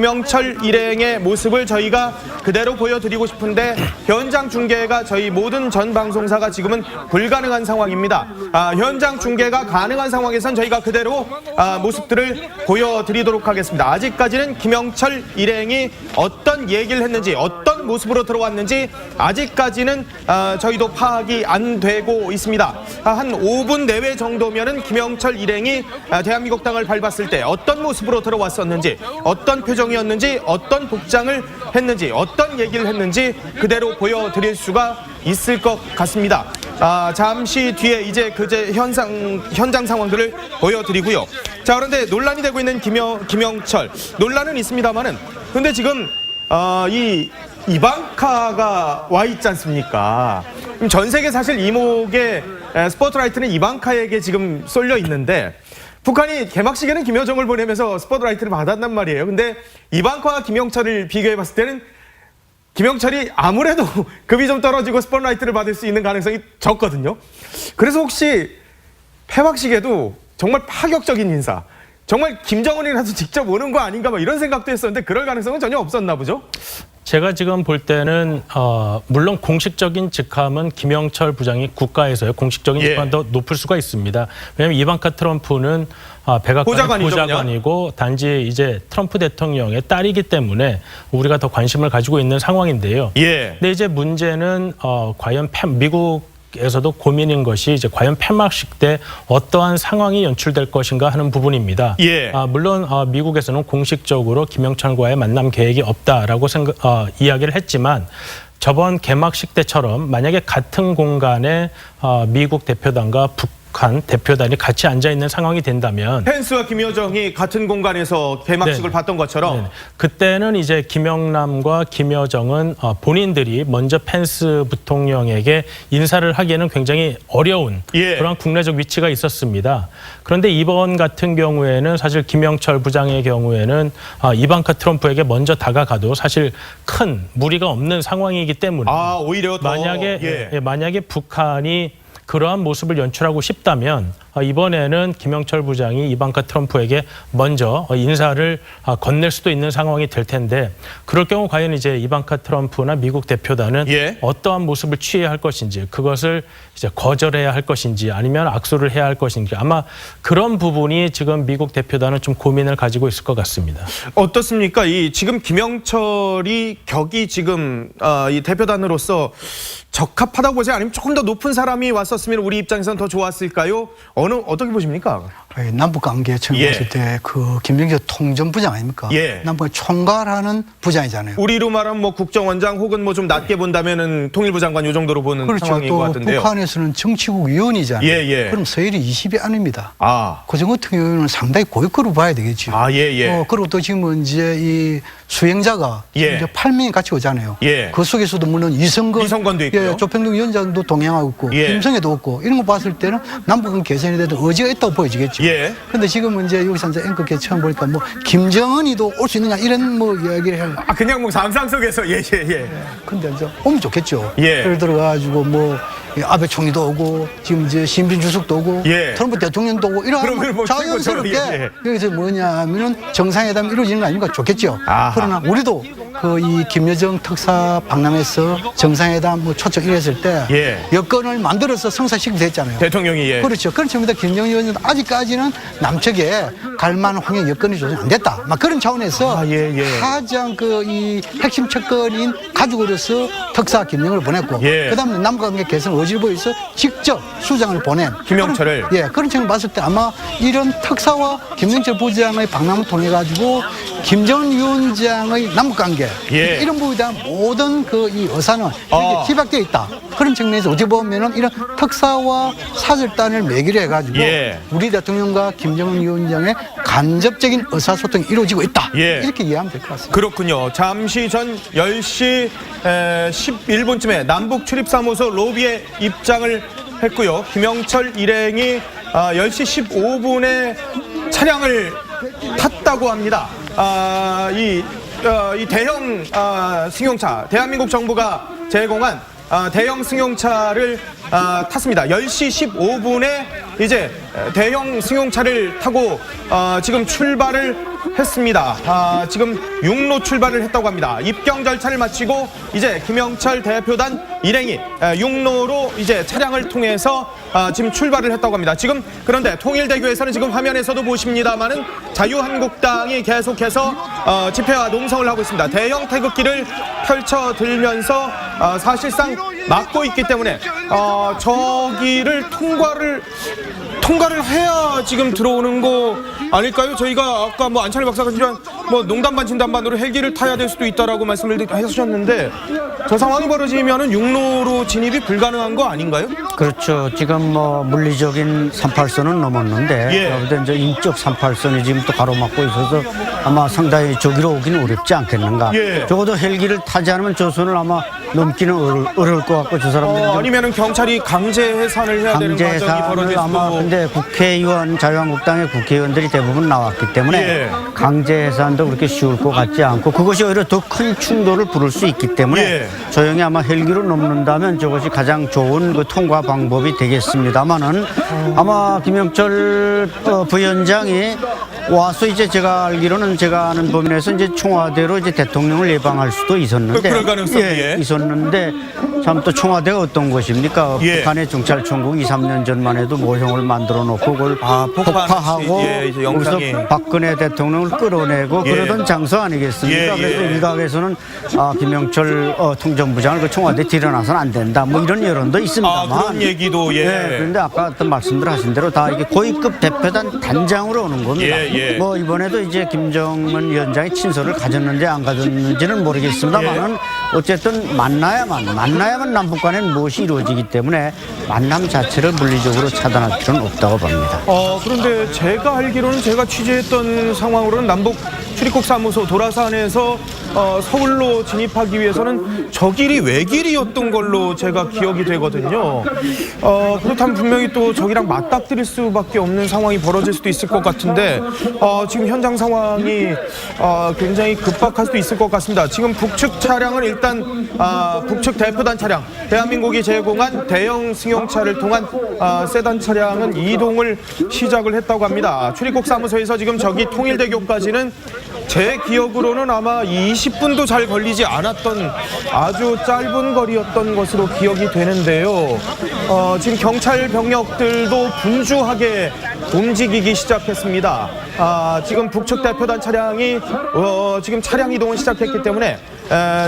김영철 일행의 모습을 저희가 그대로 보여드리고 싶은데 현장 중계가 저희 모든 전 방송사가 지금은 불가능한 상황입니다. 현장 중계가 가능한 상황에선 저희가 그대로 모습들을 보여드리도록 하겠습니다. 아직까지는 김영철 일행이 어떤 얘기를 했는지 어떤 모습으로 들어왔는지 아직까지는 저희도 파악이 안 되고 있습니다. 한 5분 내외 정도면은 김영철 일행이 대한민국당을 밟았을 때 어떤 모습으로 들어왔었는지 어떤 표정이었는지 어떤 복장을 했는지 어떤 얘기를 했는지 그대로 보여드릴 수가 있을 것 같습니다. 잠시 뒤에 이제 그제 현장 상황들을 보여드리고요. 자 그런데 논란이 되고 있는 김영철 논란은 있습니다만은 근데 지금 이 이방카가 와 있지 않습니까? 전 세계 사실 이목의 스포트라이트는 이방카에게 지금 쏠려 있는데 북한이 개막식에는 김여정을 보내면서 스포트라이트를 받았단 말이에요. 근데 이방카와 김영철을 비교해 봤을 때는 김영철이 아무래도 급이 좀 떨어지고 스포트라이트를 받을 수 있는 가능성이 적거든요. 그래서 혹시 폐막식에도 정말 파격적인 인사, 정말 김정은이라도 직접 오는 거 아닌가 뭐 이런 생각도 했었는데 그럴 가능성은 전혀 없었나 보죠? 제가 지금 볼 때는 물론 공식적인 직함은 김영철 부장이 국가에서요. 공식적인 직함도 높을 수가 있습니다. 왜냐하면 이방카 트럼프는 백악관의 보좌관이고 단지 이제 트럼프 대통령의 딸이기 때문에 우리가 더 관심을 가지고 있는 상황인데요. 근데 이제 문제는 과연 미국 측에서도 고민인 것이 이제 과연 폐막식 때 어떠한 상황이 연출될 것인가 하는 부분입니다. 예. 물론 미국에서는 공식적으로 김영철과의 만남 계획이 없다라고 이야기를 했지만 저번 개막식 때처럼 만약에 같은 공간에 미국 대표단과 북한 대표단이 같이 앉아 있는 상황이 된다면 펜스와 김여정이 같은 공간에서 개막식을 봤던 것처럼 그때는 이제 김영남과 김여정은 본인들이 먼저 펜스 부통령에게 인사를 하기에는 굉장히 어려운 그런 국내적 위치가 있었습니다. 그런데 이번 같은 경우에는 사실 김영철 부장의 경우에는 이방카 트럼프에게 먼저 다가가도 사실 큰 무리가 없는 상황이기 때문에 오히려 더 만약에 북한이 그러한 모습을 연출하고 싶다면 이번에는 김영철 부장이 이방카 트럼프에게 먼저 인사를 건넬 수도 있는 상황이 될 텐데 그럴 경우 과연 이제 이방카 트럼프나 미국 대표단은 어떠한 모습을 취해야 할 것인지 그것을 이제 거절해야 할 것인지 아니면 악수를 해야 할 것인지 아마 그런 부분이 지금 미국 대표단은 좀 고민을 가지고 있을 것 같습니다. 어떻습니까? 지금 김영철이 격이 지금 이 대표단으로서 적합하다고 보세요? 아니면 조금 더 높은 사람이 왔었으면 우리 입장에서는 더 좋았을까요? 어떻게 보십니까? 남북 관계 처음 봤을 때 그 김정철 통전부장 아닙니까? 남북 총괄하는 부장이잖아요. 우리로 말하면 뭐 국정원장 혹은 뭐 좀 낮게 본다면은 통일부 장관 이 정도로 보는 상황인 것 같은데요. 북한에서는 정치국 위원이잖아요. 그럼 서열이 20위 안입니다. 그 정도 같은 경우는 상당히 고위급으로 봐야 되겠죠. 그리고 또 지금 이제 이 수행자가 이제 8명이 같이 오잖아요. 그 속에서도 물론 이성건도 있고요. 조평동 위원장도 동행하고 있고 김성애도 있고 이런 거 봤을 때는 남북은 개선이 돼도 의지가 있다고 보여지겠죠. 그런데 지금 이제 여기서 이제 앵커께 처음 보니까 뭐 김정은이도 올 수 있느냐 이런 뭐 이야기를 해요. 그냥 뭐 상상 속에서 근데 이제 오면 좋겠죠. 예를 들어가지고 뭐 아베 총리도 오고 지금 이제 신빈 주석도 오고 트럼프 대통령도 오고 이런 자연스럽게 여기서 뭐냐면은 정상회담이 이루어지는 거 아닙니까? 좋겠죠. 그러나 우리도 그 이 김여정 특사 박람회에서 정상회담 뭐 초청 이랬을 때 여건을 만들어서 성사시키게 됐잖아요. 대통령이 그렇죠. 그런 측면에서 김정은 위원장도 아직까지는 남측에 갈 만한 확인 여건이 조성 안 됐다. 막 그런 차원에서 가장 그 이 핵심 측근인 가족으로서 특사 김영을 보냈고 그다음에 남북관계 개선 의지를 보여서 직접 수장을 보낸 김영철을 그런 측면 봤을 때 아마 이런 특사와 김영철 부장의 박람을 통해 가지고 김정은 위원장의 남북관계 이런 부분에 대한 모든 그 이 의사는 이렇게 집약되어 있다. 그런 측면에서 어찌 보면은 이런 특사와 사절단을 매기로 해가지고 우리 대통령과 김정은 위원장의 간접적인 의사소통이 이루어지고 있다. 이렇게 이해하면 될 것 같습니다. 그렇군요. 잠시 전 10시 11분쯤에 남북 출입사무소 로비에 입장을 했고요. 김영철 일행이 10시 15분에 차량을 탔다고 합니다. 이 대형 승용차, 대한민국 정부가 제공한 대형 승용차를 탔습니다. 10시 15분에 이제 대형 승용차를 타고 지금 출발을 했습니다. 지금 육로 출발을 했다고 합니다. 입경 절차를 마치고 이제 김영철 대표단 일행이 육로로 이제 차량을 통해서 지금 출발을 했다고 합니다. 지금 그런데 통일대교에서는 지금 화면에서도 보십니다만은 자유한국당이 계속해서 집회와 농성을 하고 있습니다. 대형 태극기를 펼쳐들면서 사실상 막고 있기 때문에 저기를 통과를 해야 지금 들어오는 거 아닐까요? 저희가 아까 뭐 안찬일 박사가 뭐 농담 반 진담 반으로 헬기를 타야 될 수도 있다라고 말씀을 하셨는데 저 상황이 벌어지면은 육로로 진입이 불가능한 거 아닌가요? 그렇죠. 지금 뭐 물리적인 38선은 넘었는데 그런데 이제 인적 38선이 지금 또 가로막고 있어서 아마 상당히 저기로 오기는 어렵지 않겠는가. 적어도 헬기를 타지 않으면 저 선을 아마 넘기는 어려울 것 같고 저 사람들이 아니면은 경찰이 강제 해산을 해야 되는 과정이 벌어질 수도. 아마 근데 국회의원 자유한국당의 국회의원들이 대부분 나왔기 때문에 강제 해산도 그렇게 쉬울 것 같지 않고 그것이 오히려 더 큰 충돌을 부를 수 있기 때문에 조용히 아마 헬기로 넘는다면 저것이 가장 좋은 그 통과 방법이 되겠습니다만은 아마 김영철 부위원장이 와서 이제 제가 알기로는 제가 아는 범위에서 이제 청와대로 이제 대통령을 예방할 수도 있었는데 그럴 가능성이 있었는데 참 또 청와대가 어떤 것입니까? 북한의 정찰총국 2, 3년 전만 해도 모형을 만들어 놓고 그걸 폭파하고 거기서 박근혜 대통령을 끌어내고 그러던 장소 아니겠습니까? 그래서 일각에서는 김영철 통전부장을 그 청와대 들여놔서는 안 된다 뭐 이런 여론도 있습니다만 이런 얘기도 예. 네, 그런데 아까 어떤 말씀들 하신 대로 다 이게 고위급 대표단 단장으로 오는 겁니다. 예. 뭐 이번에도 이제 김정은 위원장이 친서를 가졌는지 안 가졌는지는 모르겠습니다만은 어쨌든 만나야만 남북 간에는 무엇이 이루어지기 때문에 만남 자체를 물리적으로 차단할 필요는 없다고 봅니다. 그런데 제가 알기로는 제가 취재했던 상황으로는 남북 출입국 사무소 도라산에서 서울로 진입하기 위해서는 저 길이 외길이었던 걸로 제가 기억이 되거든요. 그렇다면 분명히 또 저기랑 맞닥뜨릴 수밖에 없는 상황이 벌어질 수도 있을 것 같은데 지금 현장 상황이 굉장히 급박할 수도 있을 것 같습니다. 지금 북측 차량은 일단 북측 대표단 차량, 대한민국이 제공한 대형 승용차를 통한 세단 차량은 이동을 시작을 했다고 합니다. 출입국 사무소에서 지금 저기 통일대교까지는 제 기억으로는 아마 20분도 잘 걸리지 않았던 아주 짧은 거리였던 것으로 기억이 되는데요. 지금 경찰 병력들도 분주하게 움직이기 시작했습니다. 지금 북측 대표단 차량이 지금 차량 이동을 시작했기 때문에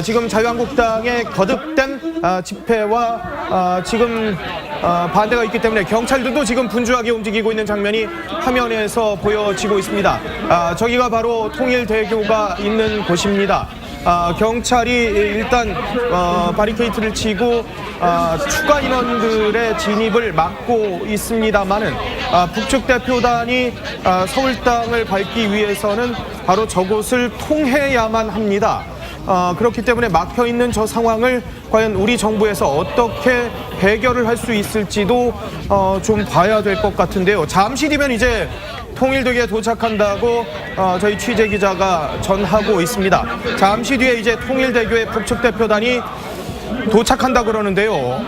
지금 자유한국당의 거듭된 집회와 지금 반대가 있기 때문에 경찰들도 지금 분주하게 움직이고 있는 장면이 화면에서 보여지고 있습니다. 저기가 바로 통일대교가 있는 곳입니다. 경찰이 일단 바리케이트를 치고 추가 인원들의 진입을 막고 있습니다만은 북측 대표단이 서울 땅을 밟기 위해서는 바로 저곳을 통해야만 합니다. 그렇기 때문에 막혀있는 저 상황을 과연 우리 정부에서 어떻게 해결을 할 수 있을지도 좀 봐야 될 것 같은데요. 잠시 뒤면 이제 통일대교에 도착한다고 저희 취재기자가 전하고 있습니다. 잠시 뒤에 이제 통일대교의 북측 대표단이 도착한다 그러는데요.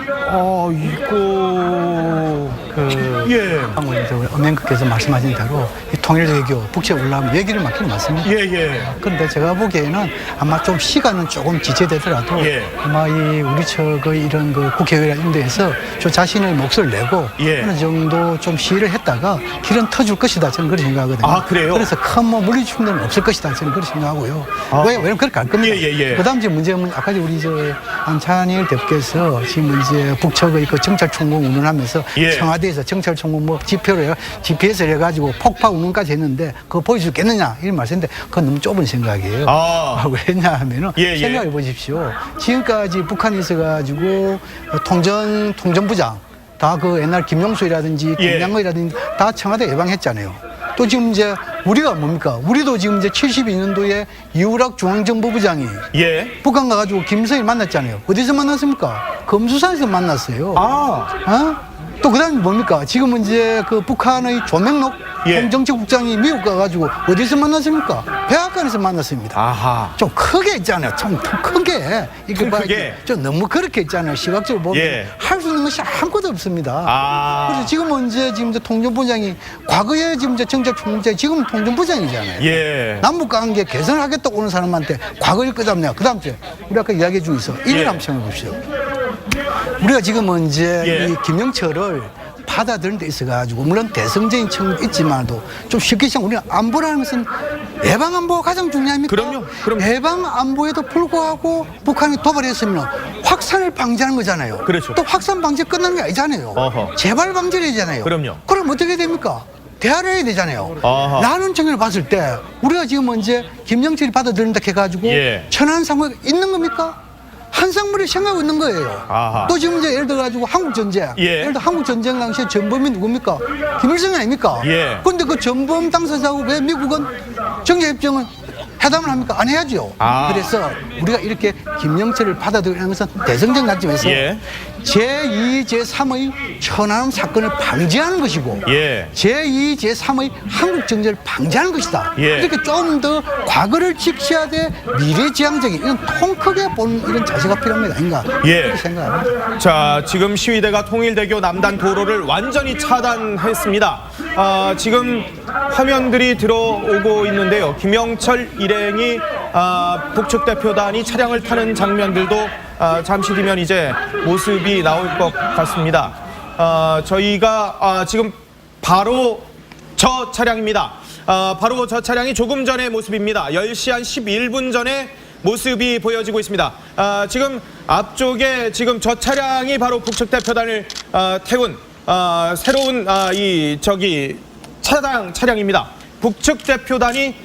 방금 엄연국께서 말씀하신 대로 이 통일대교 북측에 올라오면 얘기를 맡기는 맞습니다. 그런데 제가 보기에는 아마 좀 시간은 조금 지체되더라도 아마 이 우리 측의 이런 그 국회의원 이런 데에서 저 자신의 몫을 내고 어느 정도 좀 시위를 했다가 길은 터질 것이다 저는 그렇게 생각하거든요. 그래요? 그래서 큰 뭐 물리 충돌은 없을 것이다 저는 그렇게 생각하고요. 왜냐면 그렇게 갈 겁니다. 그다음 이제 문제는 아까 우리 안찬일 대표께서 지금 이제 북측의 그 정찰총국 운운하면서 청와대에서 정찰총국 뭐 GPS를 해가지고 폭파 운운까지 했는데 그거 보여주겠느냐 이런 말씀인데 그건 너무 좁은 생각이에요. 왜냐하면은 생각해 보십시오. 지금까지 북한에 있어가지고 통전부장 다 그 옛날 김용수라든지 김양호라든지 다 청와대 예방했잖아요. 또 지금 이제 우리가 뭡니까? 우리도 지금 이제 72년도에 이우락 중앙정보부장이 북한 가가지고 김정일 만났잖아요. 어디서 만났습니까? 금수산에서 만났어요. 또 그다음에 뭡니까? 지금은 이제 그 북한의 조명록 홍정책국장이 미국 가가지고 어디서 만났습니까? 백악관에서 만났습니다. 좀 크게 있잖아요. 좀 크게. 이게 좀 너무 그렇게 있잖아요. 시각적으로 보면 할 수 있는 것이 아무것도 없습니다. 그래서 지금은 이제 통전부장이 과거에 지금 이제 정책총재 지금 통전부장이잖아요. 남북 관계 개선을 하겠다고 오는 사람한테 과거를 끄잡냐. 그다음 주에 우리 아까 이야기 중에서 이를 한번 생각해 보십시오. 우리가 지금은 이제 이 김영철을 받아들이는 데 있어가지고 물론 대승적인 측면도 있지만도 좀 쉽게 생각 우리가 안보라는 것은 예방안보가 가장 중요합니까? 그럼요. 예방안보에도 불구하고 북한이 도발했으면 확산을 방지하는 거잖아요. 또 확산 방지 끝나는 게 아니잖아요. 재발 방지를 해야잖아요. 그럼 어떻게 됩니까? 대화를 해야 되잖아요. 라는 측면을 봤을 때 우리가 지금 이제 김영철이 받아들인다 해가지고 천안 상황이 있는 겁니까? 한상물이 생각하고 있는 거예요. 또 지금 이제 예를 들어가지고 한국전쟁. 예를 들어 한국전쟁 당시에 전범이 누굽니까? 김일성이 아닙니까? 그런데 그 전범 당사자하고 왜 미국은 정제협정은 회담을 합니까? 안 해야죠. 그래서 우리가 이렇게 김영철을 받아들이는 것은 대승적 관점에서 제2, 제3의 천안함 사건을 방지하는 것이고 제2, 제3의 한국 정제를 방지하는 것이다. 이렇게 좀 더 과거를 직시하되 미래지향적인 이런 통 크게 보는 이런 자세가 필요합니다. 아닌가? 그렇게 생각합니다. 자, 지금 시위대가 통일대교 남단 도로를 완전히 차단했습니다. 지금 화면들이 들어오고 있는데요. 김영철 일행이 북측 대표단이 차량을 타는 장면들도 잠시 뒤면 이제 모습이 나올 것 같습니다. 저희가 지금 바로 저 차량입니다. 바로 저 차량이 조금 전의 모습입니다. 10시 한 11분 전에 모습이 보여지고 있습니다. 지금 앞쪽에 지금 저 차량이 바로 북측 대표단을 태운 새로운 차량입니다. 북측 대표단이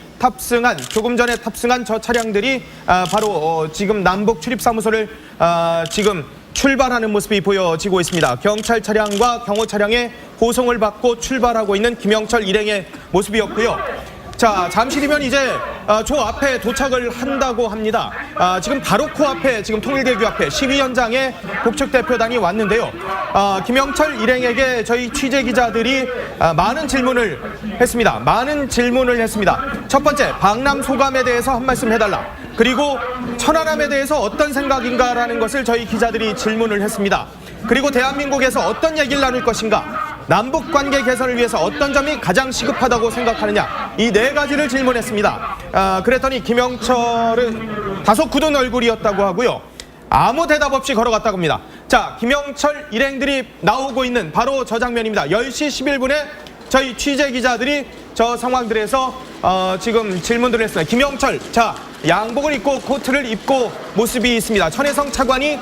조금 전에 탑승한 저 차량들이 바로 지금 남북 출입사무소를 지금 출발하는 모습이 보여지고 있습니다. 경찰 차량과 경호 차량의 호송을 받고 출발하고 있는 김영철 일행의 모습이었고요. 자, 잠시 뒤면 이제 저 앞에 도착을 한다고 합니다. 지금 바로 코앞에, 지금 통일대교 앞에 시위 현장에 북측 대표단이 왔는데요. 김영철 일행에게 저희 취재 기자들이 많은 질문을 했습니다. 첫 번째, 방남 소감에 대해서 한 말씀 해달라. 그리고 천안함에 대해서 어떤 생각인가라는 것을 저희 기자들이 질문을 했습니다. 그리고 대한민국에서 어떤 얘기를 나눌 것인가, 남북관계 개선을 위해서 어떤 점이 가장 시급하다고 생각하느냐, 이 네 가지를 질문했습니다. 그랬더니 김영철은 다소 굳은 얼굴이었다고 하고요. 아무 대답 없이 걸어갔다고 합니다. 자, 김영철 일행들이 나오고 있는 바로 저 장면입니다. 10시 11분에 저희 취재 기자들이 저 상황들에서 지금 질문들을 했습니다. 김영철, 자, 양복을 입고 코트를 입고 모습이 있습니다. 천혜성 차관이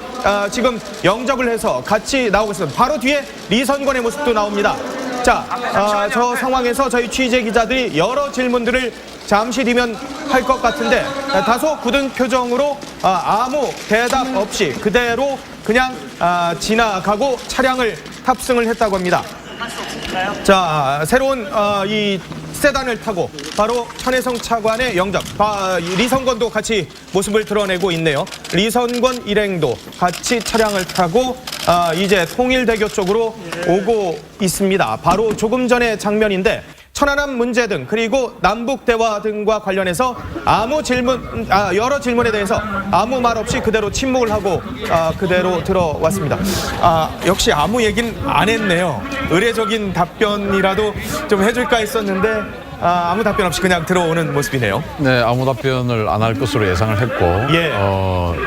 지금 영접을 해서 같이 나오고 있습니다. 바로 뒤에 리선권의 모습도 나옵니다. 자, 저 상황에서 저희 취재 기자들이 여러 질문들을 잠시 뒤면 할 것 같은데 다소 굳은 표정으로 아무 대답 없이 그대로 그냥 지나가고 차량을 탑승을 했다고 합니다. 자, 새로운 이 세단을 타고 바로 천혜성 차관의 영접, 리선권도 같이 모습을 드러내고 있네요. 리선권 일행도 같이 차량을 타고 이제 통일대교 쪽으로 오고 있습니다. 바로 조금 전의 장면인데 천안함 문제 등 그리고 남북 대화 등과 관련해서 여러 질문에 대해서 아무 말 없이 그대로 침묵을 하고 그대로 들어왔습니다. 역시 아무 얘기는 안 했네요. 의례적인 답변이라도 좀 해줄까 했었는데 아무 답변 없이 그냥 들어오는 모습이네요. 네, 아무 답변을 안 할 것으로 예상을 했고, 예.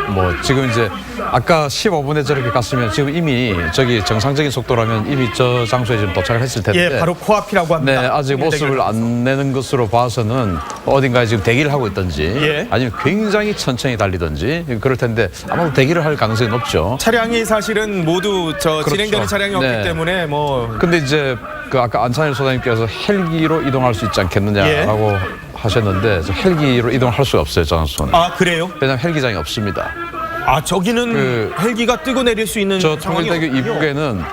뭐 지금 이제 아까 15분에 저렇게 갔으면 지금 이미 저기 정상적인 속도라면 이미 저 장소에 지금 도착을 했을 텐데. 예, 바로 코앞이라고 합니다. 네, 아직 모습을 안 내는 것으로 봐서는 어딘가에 지금 대기를 하고 있든지, 예. 아니면 굉장히 천천히 달리든지 그럴 텐데 아마도 대기를 할 가능성이 높죠. 차량이 사실은 모두 그렇죠. 진행되는 차량이 없기 네. 때문에 뭐. 근데 이제 그 아까 안찬일 소장님께서 헬기로 이동할 수 있지 않겠느냐라고 하셨는데 저 헬기로 이동할 수가 없어요, 저 장소는. 그래요? 왜냐하면 헬기장이 없습니다. 저기는 헬기가 뜨고 내릴 수 있는 저 상황이 통일대교 없군요. 이북에는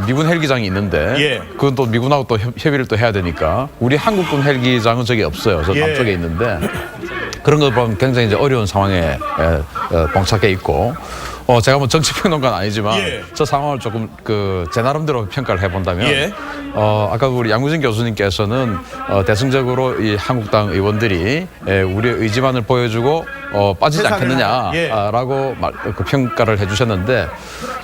미군 헬기장이 있는데 예. 그건 또 미군하고 또 협의를 또 해야 되니까 우리 한국군 헬기장은 저기 없어요. 저 예. 남쪽에 있는데 그런 거 보면 굉장히 이제 어려운 상황에 봉착해 있고. 제가 뭐 정치평론가는 아니지만 예. 저 상황을 조금 제 나름대로 평가를 해본다면 예. 아까 우리 양구진 교수님께서는 대승적으로 이 한국당 의원들이 우리의 의지만을 보여주고 빠지지 않겠느냐라고 그 평가를 해주셨는데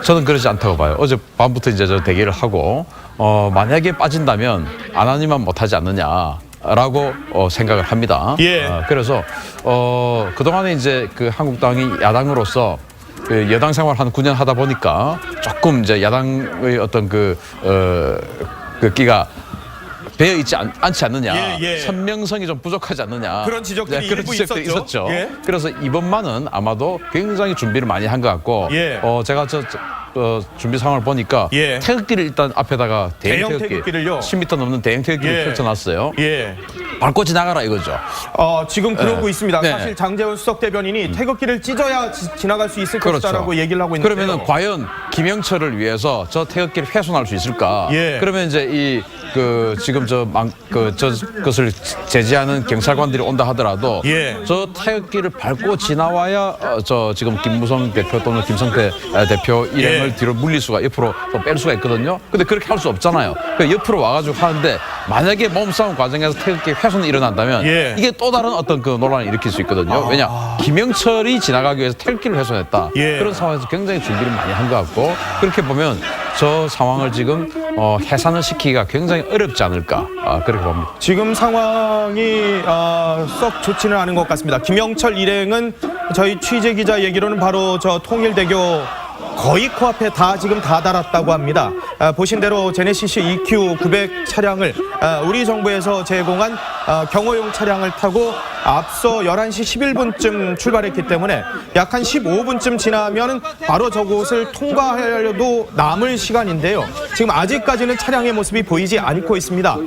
저는 그러지 않다고 봐요. 어제 밤부터 이제 저 대기를 하고 만약에 빠진다면 안 하니만 못하지 않느냐. 라고 생각을 합니다. 예. 그래서 그동안에 이제 그 한국당이 야당으로서 그 여당 생활 한 9년 하다 보니까 조금 이제 야당의 어떤 그 끼가 배어 있지 않지 않느냐, 예. 선명성이 좀 부족하지 않느냐 그런 지적들이 그런 일부 지적들이 있었죠. 있었죠. 예. 그래서 이번만은 아마도 굉장히 준비를 많이 한 것 같고, 예. 제가 준비 상황을 보니까 예. 태극기를 일단 앞에다가 대형 태극기 태극기를요? 10m 넘는 대형 태극기를 예. 펼쳐놨어요. 예. 밟고 지나가라 이거죠. 지금 그러고 있습니다. 네. 사실 장제원 수석 대변인이 태극기를 찢어야 지나갈 수 있을 것이다라고 얘기를 하고 있는데요. 그러면은 과연 김영철을 위해서 저 태극기를 훼손할 수 있을까? 예. 그러면 이제 지금 그것을 제지하는 경찰관들이 온다 하더라도 예. 저 태극기를 밟고 지나와야 지금 김무성 대표 또는 김성태 대표 일행을 예. 뒤로 물릴 수가 옆으로 또 뺄 수가 있거든요. 근데 그렇게 할 수 없잖아요. 그러니까 옆으로 와가지고 하는데 만약에 몸싸움 과정에서 태극기 훼손이 일어난다면 예. 이게 또 다른 어떤 그 논란을 일으킬 수 있거든요. 왜냐 김영철이 지나가기 위해서 태극기를 훼손했다. 예. 그런 상황에서 굉장히 준비를 많이 한 것 같고 그렇게 보면 저 상황을 지금 해산을 시키기가 굉장히 어렵지 않을까 그렇게 봅니다. 지금 상황이 썩 좋지는 않은 것 같습니다. 김영철 일행은 저희 취재 기자 얘기로는 바로 저 통일대교 거의 코앞에 지금 다 달았다고 합니다. 보신 대로 제네시스 EQ900 차량을 우리 정부에서 제공한 경호용 차량을 타고 앞서 11시 11분쯤 출발했기 때문에 약 한 15분쯤 지나면 바로 저곳을 통과하려도 남을 시간인데요. 지금 아직까지는 차량의 모습이 보이지 않고 있습니다.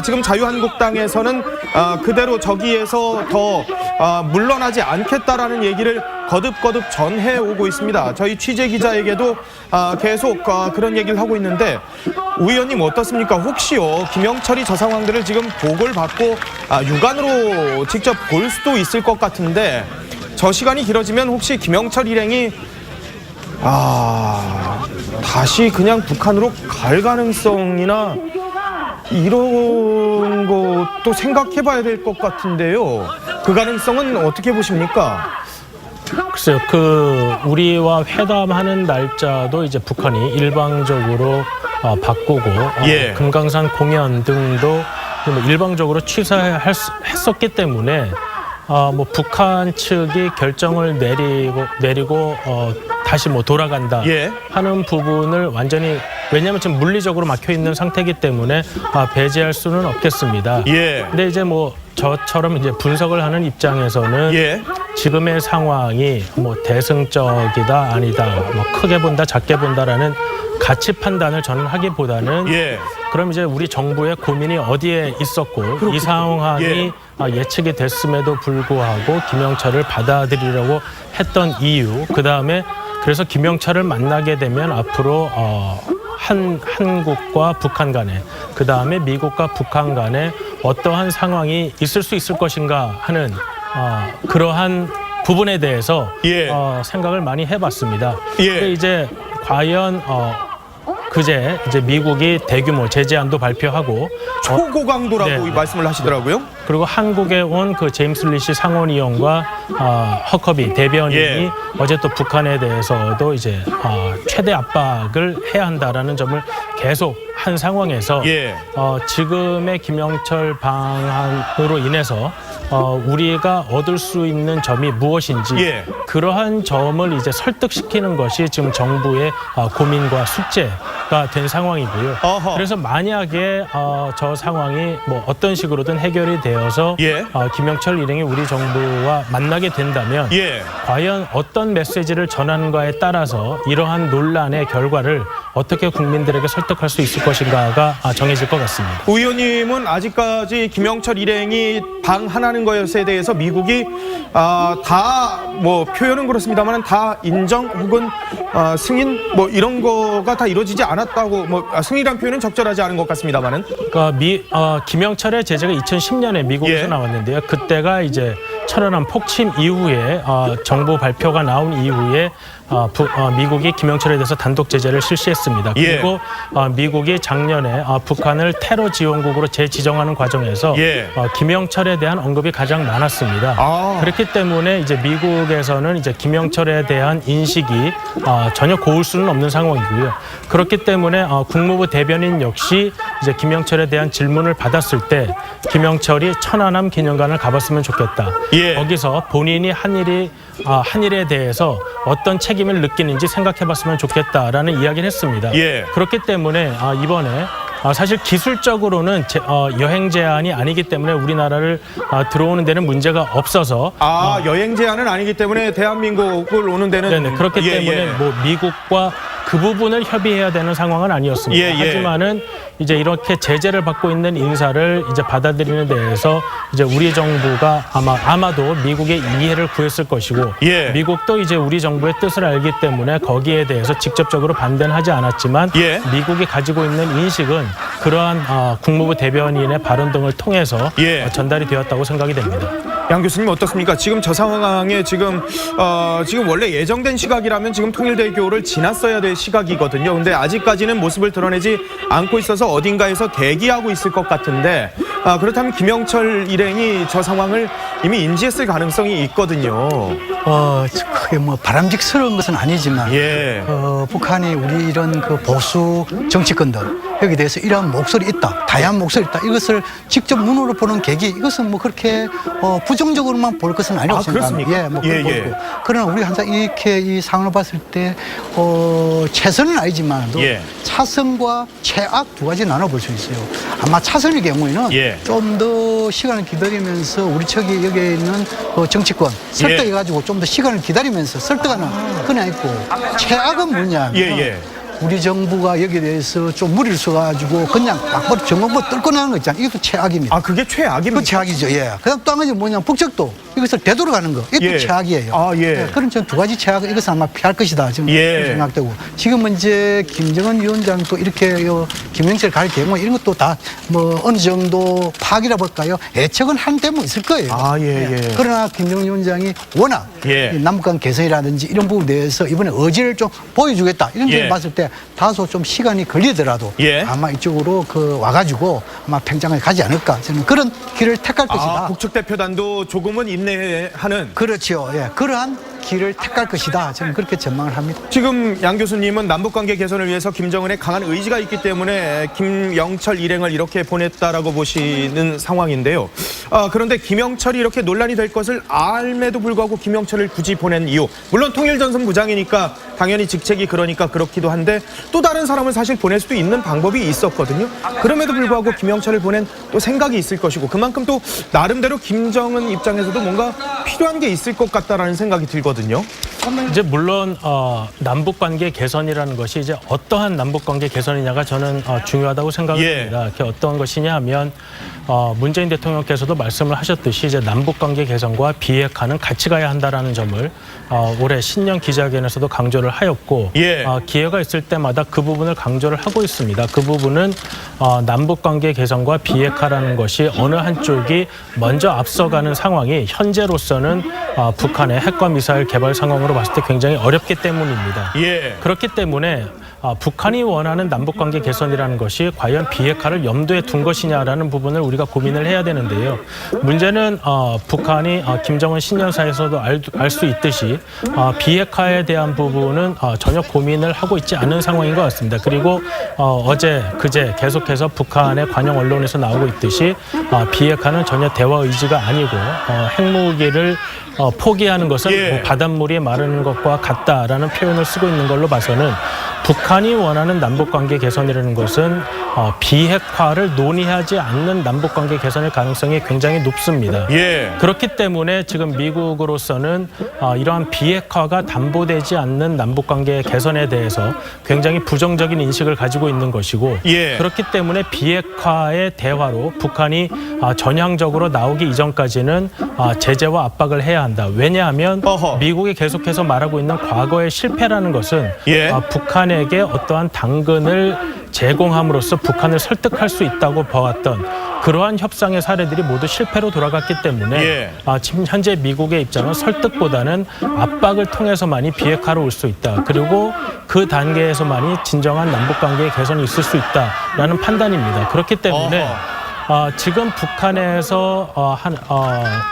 지금 자유한국당에서는 그대로 저기에서 더 물러나지 않겠다라는 얘기를 거듭거듭 전해오고 있습니다. 저희 취재기자에게도 계속 그런 얘기를 하고 있는데 우 의원님 어떻습니까? 혹시요 김영철이 저 상황들을 지금 보고를 받고 육안으로 직접 볼 수도 있을 것 같은데 저 시간이 길어지면 혹시 김영철 일행이 다시 그냥 북한으로 갈 가능성이나 이런 것도 생각해 봐야 될 것 같은데요. 그 가능성은 어떻게 보십니까? 글쎄요, 우리와 회담하는 날짜도 이제 북한이 일방적으로 바꾸고 금강산 공연 등도 일방적으로 취소했었기 때문에 뭐 북한 측이 결정을 내리고 다시 뭐 돌아간다 하는 부분을 완전히 왜냐하면 지금 물리적으로 막혀 있는 상태이기 때문에 배제할 수는 없겠습니다. 근데 이제 뭐 저처럼 이제 분석을 하는 입장에서는 지금의 상황이 뭐 대승적이다 아니다 뭐 크게 본다 작게 본다라는 가치 판단을 저는 하기보다는 그럼 이제 우리 정부의 고민이 어디에 있었고 이 상황이 예측이 됐음에도 불구하고 김영철을 받아들이려고 했던 이유 그다음에 그래서 김영철을 만나게 되면 앞으로 한국과 북한 간에 그다음에 미국과 북한 간에 어떠한 상황이 있을 수 있을 것인가 하는 그러한 부분에 대해서 생각을 많이 해봤습니다. 근데 이제 과연 그제 이제 미국이 대규모 제재안도 발표하고 초고강도라고 말씀을 하시더라고요. 그리고 한국에 온 그 제임스 리시 상원의원과 허커비 대변인이 어제 또 북한에 대해서도 이제 최대 압박을 해야 한다라는 점을 계속 한 상황에서 지금의 김영철 방안으로 인해서 우리가 얻을 수 있는 점이 무엇인지 그러한 점을 이제 설득시키는 것이 지금 정부의 고민과 숙제가 된 상황이고요. 그래서 만약에 저 상황이 뭐 어떤 식으로든 해결이 되어서 김영철 일행이 우리 정부와 만나게 된다면 과연 어떤 메시지를 전하는가에 따라서 이러한 논란의 결과를 어떻게 국민들에게 설득할 수 있을 것인가가 정해질 것 같습니다. 우 의원님은 아직까지 김영철 일행이 방한하는 것에 대해서 미국이 다 뭐 표현은 그렇습니다만 다 인정 혹은 승인 뭐 이런 거가 다 이루어지지 않았다고 뭐 승인이란 표현은 적절하지 않은 것 같습니다만은 그러니까 김영철의 제재가 2010년에 미국에서 나왔는데요. 그때가 이제 천안함 폭침 이후에 정부 발표가 나온 이후에 미국이 김영철에 대해서 단독 제재를 실시했습니다. 그리고 미국이 작년에 북한을 테러 지원국으로 재지정하는 과정에서 김영철에 대한 언급이 가장 많았습니다. 그렇기 때문에 이제 미국에서는 이제 김영철에 대한 인식이 전혀 고울 수는 없는 상황이고요. 그렇기 때문에 국무부 대변인 역시 이제 김영철에 대한 질문을 받았을 때 김영철이 천안함 기념관을 가봤으면 좋겠다. 거기서 본인이 한 일에 대해서 어떤 책임을 느끼는지 생각해봤으면 좋겠다라는 이야기를 했습니다. 그렇기 때문에 이번에 사실 기술적으로는 여행 제한이 아니기 때문에 우리나라를 들어오는 데는 문제가 없어서 여행 제한은 아니기 때문에 대한민국을 오는 데는 그렇기 때문에 뭐 미국과 그 부분을 협의해야 되는 상황은 아니었습니다. 하지만은 이제 이렇게 제재를 받고 있는 인사를 이제 받아들이는 데에서 이제 우리 정부가 아마도 미국의 이해를 구했을 것이고 미국도 이제 우리 정부의 뜻을 알기 때문에 거기에 대해서 직접적으로 반대는 하지 않았지만 미국이 가지고 있는 인식은 그러한 국무부 대변인의 발언 등을 통해서 전달이 되었다고 생각이 됩니다. 양 교수님 어떻습니까? 지금 저 상황에 지금 원래 예정된 시각이라면 지금 통일대교를 지났어야 될 시각이거든요. 근데 아직까지는 모습을 드러내지 않고 있어서 어딘가에서 대기하고 있을 것 같은데 그렇다면 김영철 일행이 저 상황을 이미 인지했을 가능성이 있거든요. 크게 뭐 바람직스러운 것은 아니지만 북한이 우리 이런 그 보수 정치권들 여기에 대해서 이러한 목소리 있다, 다양한 목소리 있다, 이것을 직접 눈으로 보는 계기, 이것은 뭐 그렇게 부정적으로만 볼 것은 아니라고 생각합니다. 그렇습니까? 예, 뭐 그렇고. 그러나 우리가 항상 이렇게 이 상황을 봤을 때 최선은 아니지만도 차선과 최악 두 가지 나눠볼 수 있어요. 아마 차선의 경우에는 좀 더 시간을 기다리면서 우리 측이 여기에 있는 정치권 설득해가지고 좀 더 시간을 기다리면서 설득하는 그건 있고, 최악은 뭐냐면 우리 정부가 여기에 대해서 좀 무리를 써가지고 그냥 막바로 정부로 뚫고 나가는 거 있잖아요. 이것도 최악입니다. 아, 그게 최악입니까? 그 최악이죠. 예. 그다음 또 한 가지 뭐냐면 북측도 이것을 되돌아가는 거. 이것도 최악이에요. 아, 그런 전 두 가지 최악을 이것은 아마 피할 것이다. 지금 생각되고. 지금은 이제 김정은 위원장 또 이렇게 김영철 갈 경우 이런 것도 다 뭐 어느 정도 파악이라 볼까요? 예측은 한 데면 있을 거예요. 그러나 김정은 위원장이 워낙 남북간 개선이라든지 이런 부분에 대해서 이번에 의지를 좀 보여주겠다. 이런 점을 봤을 때 다소 좀 시간이 걸리더라도 아마 이쪽으로 와가지고 아마 평장을 가지 않을까. 저는 그런 길을 택할 것이다. 북측 대표단도 조금은 인내하는. 그렇죠. 예, 그러한 길을 택할 것이다. 저는 그렇게 전망을 합니다. 지금 양 교수님은 남북관계 개선을 위해서 김정은의 강한 의지가 있기 때문에 김영철 일행을 이렇게 보냈다라고 보시는 상황인데요. 그런데 김영철이 이렇게 논란이 될 것을 알매도 불구하고 김영철을 굳이 보낸 이유. 물론 통일전선 부장이니까 당연히 직책이 그러니까 그렇기도 한데 또 다른 사람을 사실 보낼 수도 있는 방법이 있었거든요. 그럼에도 불구하고 김영철을 보낸 또 생각이 있을 것이고 그만큼 또 나름대로 김정은 입장에서도 뭔가 필요한 게 있을 것 같다라는 생각이 들거든요. 이제 물론 남북관계 개선이라는 것이 이제 어떠한 남북관계 개선이냐가 저는 중요하다고 생각합니다. 그게 어떤 것이냐 하면 문재인 대통령께서도 말씀을 하셨듯이 이제 남북관계 개선과 비핵화는 같이 가야 한다라는 점을 올해 신년 기자회견에서도 강조를 하였고 기회가 있을 때마다 그 부분을 강조를 하고 있습니다. 그 부분은 남북관계 개선과 비핵화라는 것이 어느 한쪽이 먼저 앞서가는 상황이 현재로서는 북한의 핵과 미사일 개발 상황으로 봤을 때 굉장히 어렵기 때문입니다. 그렇기 때문에 북한이 원하는 남북관계 개선이라는 것이 과연 비핵화를 염두에 둔 것이냐라는 부분을 우리가 고민을 해야 되는데요. 문제는 북한이 김정은 신년사에서도 알 수 있듯이 비핵화에 대한 부분은 전혀 고민을 하고 있지 않은 상황인 것 같습니다. 그리고 어제 그제 계속해서 북한의 관영 언론에서 나오고 있듯이 비핵화는 전혀 대화 의지가 아니고 핵무기를 포기하는 것은 뭐 바닷물이 마르는 것과 같다라는 표현을 쓰고 있는 걸로 봐서는 북한이 원하는 남북관계 개선이라는 것은 비핵화를 논의하지 않는 남북관계 개선의 가능성이 굉장히 높습니다. 그렇기 때문에 지금 미국으로서는 이러한 비핵화가 담보되지 않는 남북관계 개선에 대해서 굉장히 부정적인 인식을 가지고 있는 것이고 그렇기 때문에 비핵화의 대화로 북한이 전향적으로 나오기 이전까지는 제재와 압박을 해야 한다. 왜냐하면 미국이 계속해서 말하고 있는 과거의 실패라는 것은 북한에게 어떠한 당근을 제공함으로써 북한을 설득할 수 있다고 봐왔던 그러한 협상의 사례들이 모두 실패로 돌아갔기 때문에 지금 현재 미국의 입장은 설득보다는 압박을 통해서만이 비핵화로 올 수 있다. 그리고 그 단계에서만이 진정한 남북관계의 개선이 있을 수 있다라는 판단입니다. 그렇기 때문에 지금 북한에서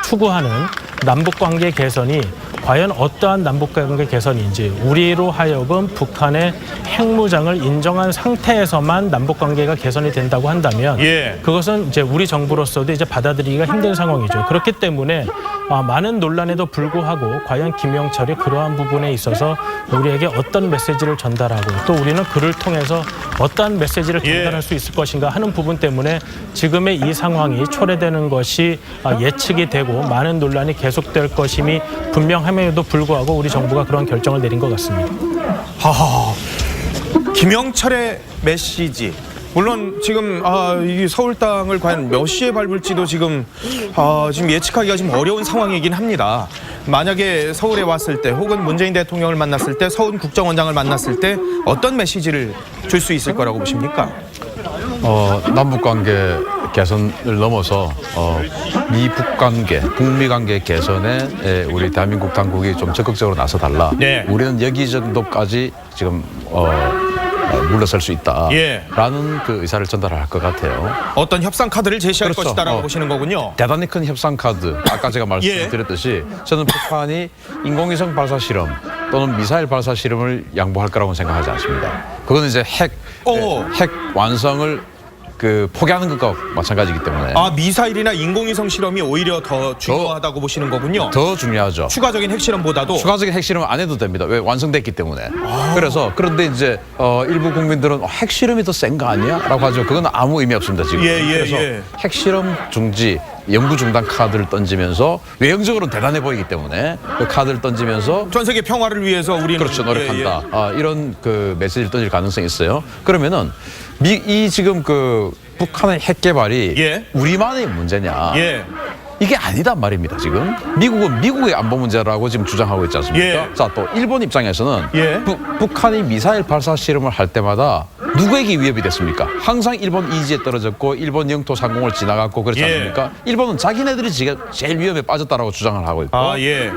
추구하는 남북관계 개선이 과연 어떠한 남북관계 개선인지 우리로 하여금 북한의 핵무장을 인정한 상태에서만 남북관계가 개선이 된다고 한다면 그것은 이제 우리 정부로서도 이제 받아들이기가 힘든 상황이죠. 그렇기 때문에 많은 논란에도 불구하고 과연 김영철이 그러한 부분에 있어서 우리에게 어떤 메시지를 전달하고 또 우리는 그를 통해서 어떠한 메시지를 전달할 수 있을 것인가 하는 부분 때문에 지금의 이 상황이 초래되는 것이 예측이 되고 많은 논란이 계속될 것임이 분명함에도 불구하고 우리 정부가 그런 결정을 내린 것 같습니다. 김영철의 메시지. 물론 지금 이 서울 땅을 과연 몇 시에 밟을지도 지금 예측하기가 좀 어려운 상황이긴 합니다. 만약에 서울에 왔을 때 혹은 문재인 대통령을 만났을 때 서훈 국정원장을 만났을 때 어떤 메시지를 줄 수 있을 거라고 보십니까? 남북관계 개선을 넘어서 미북 관계, 북미 관계 개선에 우리 대한민국 당국이 좀 적극적으로 나서달라. 우리는 여기 정도까지 지금 물러설 수 있다라는 그 의사를 전달할 것 같아요. 어떤 협상 카드를 제시할 것이다라고 보시는 거군요. 대단히 큰 협상 카드. 아까 제가 말씀드렸듯이 저는 북한이 인공위성 발사 실험 또는 미사일 발사 실험을 양보할 거라고 생각하지 않습니다. 그건 이제 핵 핵 완성을 포기하는 것과 마찬가지이기 때문에 미사일이나 인공위성 실험이 오히려 더 중요하다고 보시는 거군요. 더 중요하죠. 추가적인 핵실험보다도. 추가적인 핵실험은 안 해도 됩니다. 왜? 완성됐기 때문에. 그런데 이제 일부 국민들은 핵실험이 더 센 거 아니야? 라고 하죠. 그건 아무 의미 없습니다, 지금. 그래서 핵실험 중지, 연구 중단 카드를 던지면서 외형적으로는 대단해 보이기 때문에 그 카드를 던지면서 전 세계 평화를 위해서 우리는 그렇죠, 노력한다. 이런 메시지를 던질 가능성이 있어요. 그러면은 이 지금 북한의 핵 개발이 우리만의 문제냐? 이게 아니단 말입니다, 지금. 미국은 미국의 안보 문제라고 지금 주장하고 있지 않습니까? 자, 또 일본 입장에서는 북한이 미사일 발사 실험을 할 때마다 누구에게 위협이 됐습니까? 항상 일본 이지에 떨어졌고 일본 영토 상공을 지나갔고 그렇지 않습니까? 일본은 자기네들이 제일 위험에 빠졌다라고 주장을 하고 있고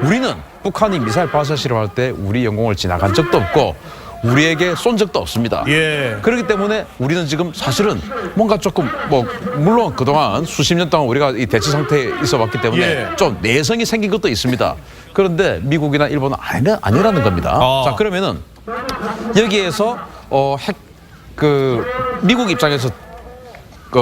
우리는 북한이 미사일 발사 실험할 때 우리 영공을 지나간 적도 없고 우리에게 쏜 적도 없습니다. 그렇기 때문에 우리는 지금 사실은 뭔가 조금 물론 그동안 수십 년 동안 우리가 이 대치 상태에 있어왔기 때문에 좀 내성이 생긴 것도 있습니다. 그런데 미국이나 일본은 아니라는 겁니다. 자, 그러면은 여기에서 미국 입장에서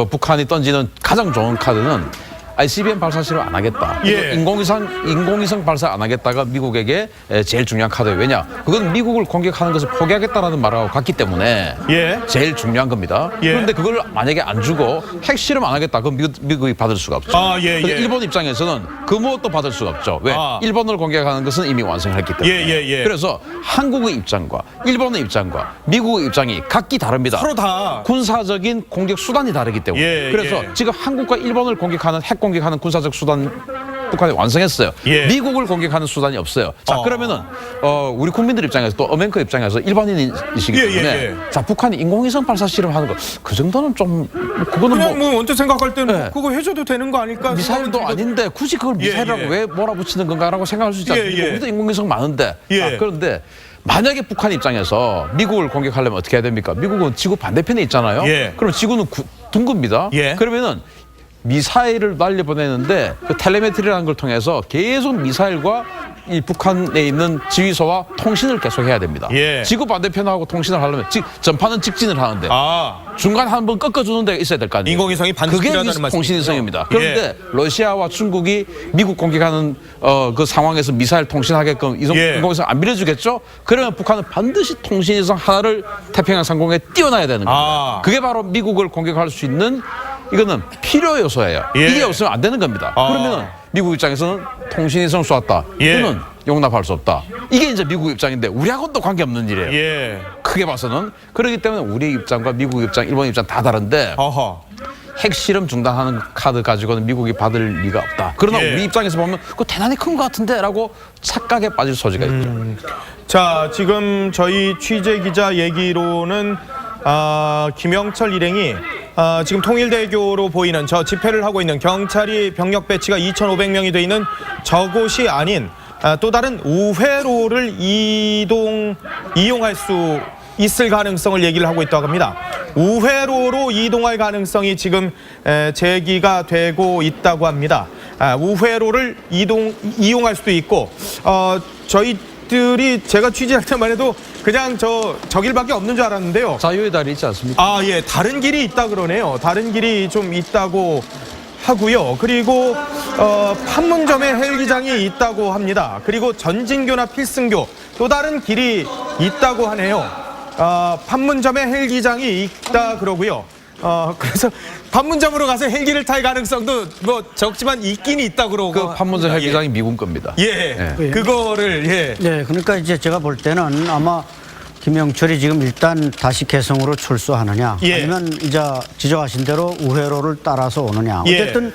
북한이 던지는 가장 좋은 카드는 ICBM 발사 실험 안 하겠다. 인공위성 발사 안 하겠다가 미국에게 제일 중요한 카드예요. 왜냐? 그건 미국을 공격하는 것을 포기하겠다라는 말하고 같기 때문에 제일 중요한 겁니다. 그런데 그걸 만약에 안 주고 핵실험 안 하겠다. 그럼 미국이 받을 수가 없죠. 일본 입장에서는 그 무엇도 받을 수가 없죠. 왜? 일본을 공격하는 것은 이미 완성했기 때문에. 그래서 한국의 입장과 일본의 입장과 미국의 입장이 각기 다릅니다. 서로 다 군사적인 공격 수단이 다르기 때문에. 그래서 지금 한국과 일본을 공격하는 공격하는 군사적 수단 북한이 완성했어요. 미국을 공격하는 수단이 없어요. 자, 그러면은 우리 국민들 입장에서 또 어메리카 입장에서 일반인이시기 때문에 자, 북한이 인공위성 발사 실험하는 거 그 정도는 좀 그거는 그냥 언제 생각할 때는 그거 해줘도 되는 거 아닐까? 미사일도 아닌데 굳이 그걸 미사일이라고 왜 몰아붙이는 건가라고 생각할 수 있지 않습니까? 우리도 인공위성 많은데. 그런데 만약에 북한 입장에서 미국을 공격하려면 어떻게 해야 됩니까? 미국은 지구 반대편에 있잖아요. 그럼 지구는 둥급니다. 그러면은 미사일을 날려보내는데 그 텔레메트리라는 걸 통해서 계속 미사일과 이 북한에 있는 지휘소와 통신을 계속 해야 됩니다. 지구 반대편하고 통신을 하려면 전파는 직진을 하는데 중간 한번 꺾어주는 데가 있어야 될 거 아니에요. 인공위성이 반드시 필요하다는 말씀이죠. 그게 통신위성입니다. 그런데 러시아와 중국이 미국 공격하는 그 상황에서 미사일 통신하게끔 인공위성 안 밀어주겠죠? 그러면 북한은 반드시 통신위성 하나를 태평양 상공에 띄워놔야 되는 겁니다. 그게 바로 미국을 공격할 수 있는 이거는 필요 요소예요. 이게 없으면 안 되는 겁니다. 그러면은 미국 입장에서는 통신위성 쏘았다. 이거는 용납할 수 없다. 이게 이제 미국 입장인데 우리하고는 또 관계없는 일이에요. 크게 봐서는. 그렇기 때문에 우리 입장과 미국 입장, 일본 입장 다 다른데 핵실험 중단하는 카드 가지고는 미국이 받을 리가 없다. 그러나 우리 입장에서 보면 그거 대단히 큰 것 같은데 라고 착각에 빠질 소지가 있죠. 자, 지금 저희 취재 기자 얘기로는 김영철 일행이 지금 통일대교로 보이는 저 집회를 하고 있는 경찰이 병력 배치가 2,500명이 돼 있는 저곳이 아닌 또 다른 우회로를 이용할 수 있을 가능성을 얘기를 하고 있다고 합니다. 우회로로 이동할 가능성이 지금 제기가 되고 있다고 합니다. 우회로를 이용할 수도 있고 저희들이 제가 취재할 때만 해도 그냥 저 길밖에 없는 줄 알았는데요. 자유의 달이 있지 않습니까? 다른 길이 있다 그러네요. 다른 길이 좀 있다고 하고요. 그리고 판문점에 헬기장이 있다고 합니다. 그리고 전진교나 필승교 또 다른 길이 있다고 하네요. 판문점에 헬기장이 있다 그러고요. 그래서 판문점으로 가서 헬기를 탈 가능성도 뭐 적지만 있긴 있다 그러고. 그 판문점 헬기장이 미군 겁니다. 그거를 그러니까 이제 제가 볼 때는 아마 김영철이 지금 일단 다시 개성으로 출소하느냐 아니면 이제 지적하신 대로 우회로를 따라서 오느냐 어쨌든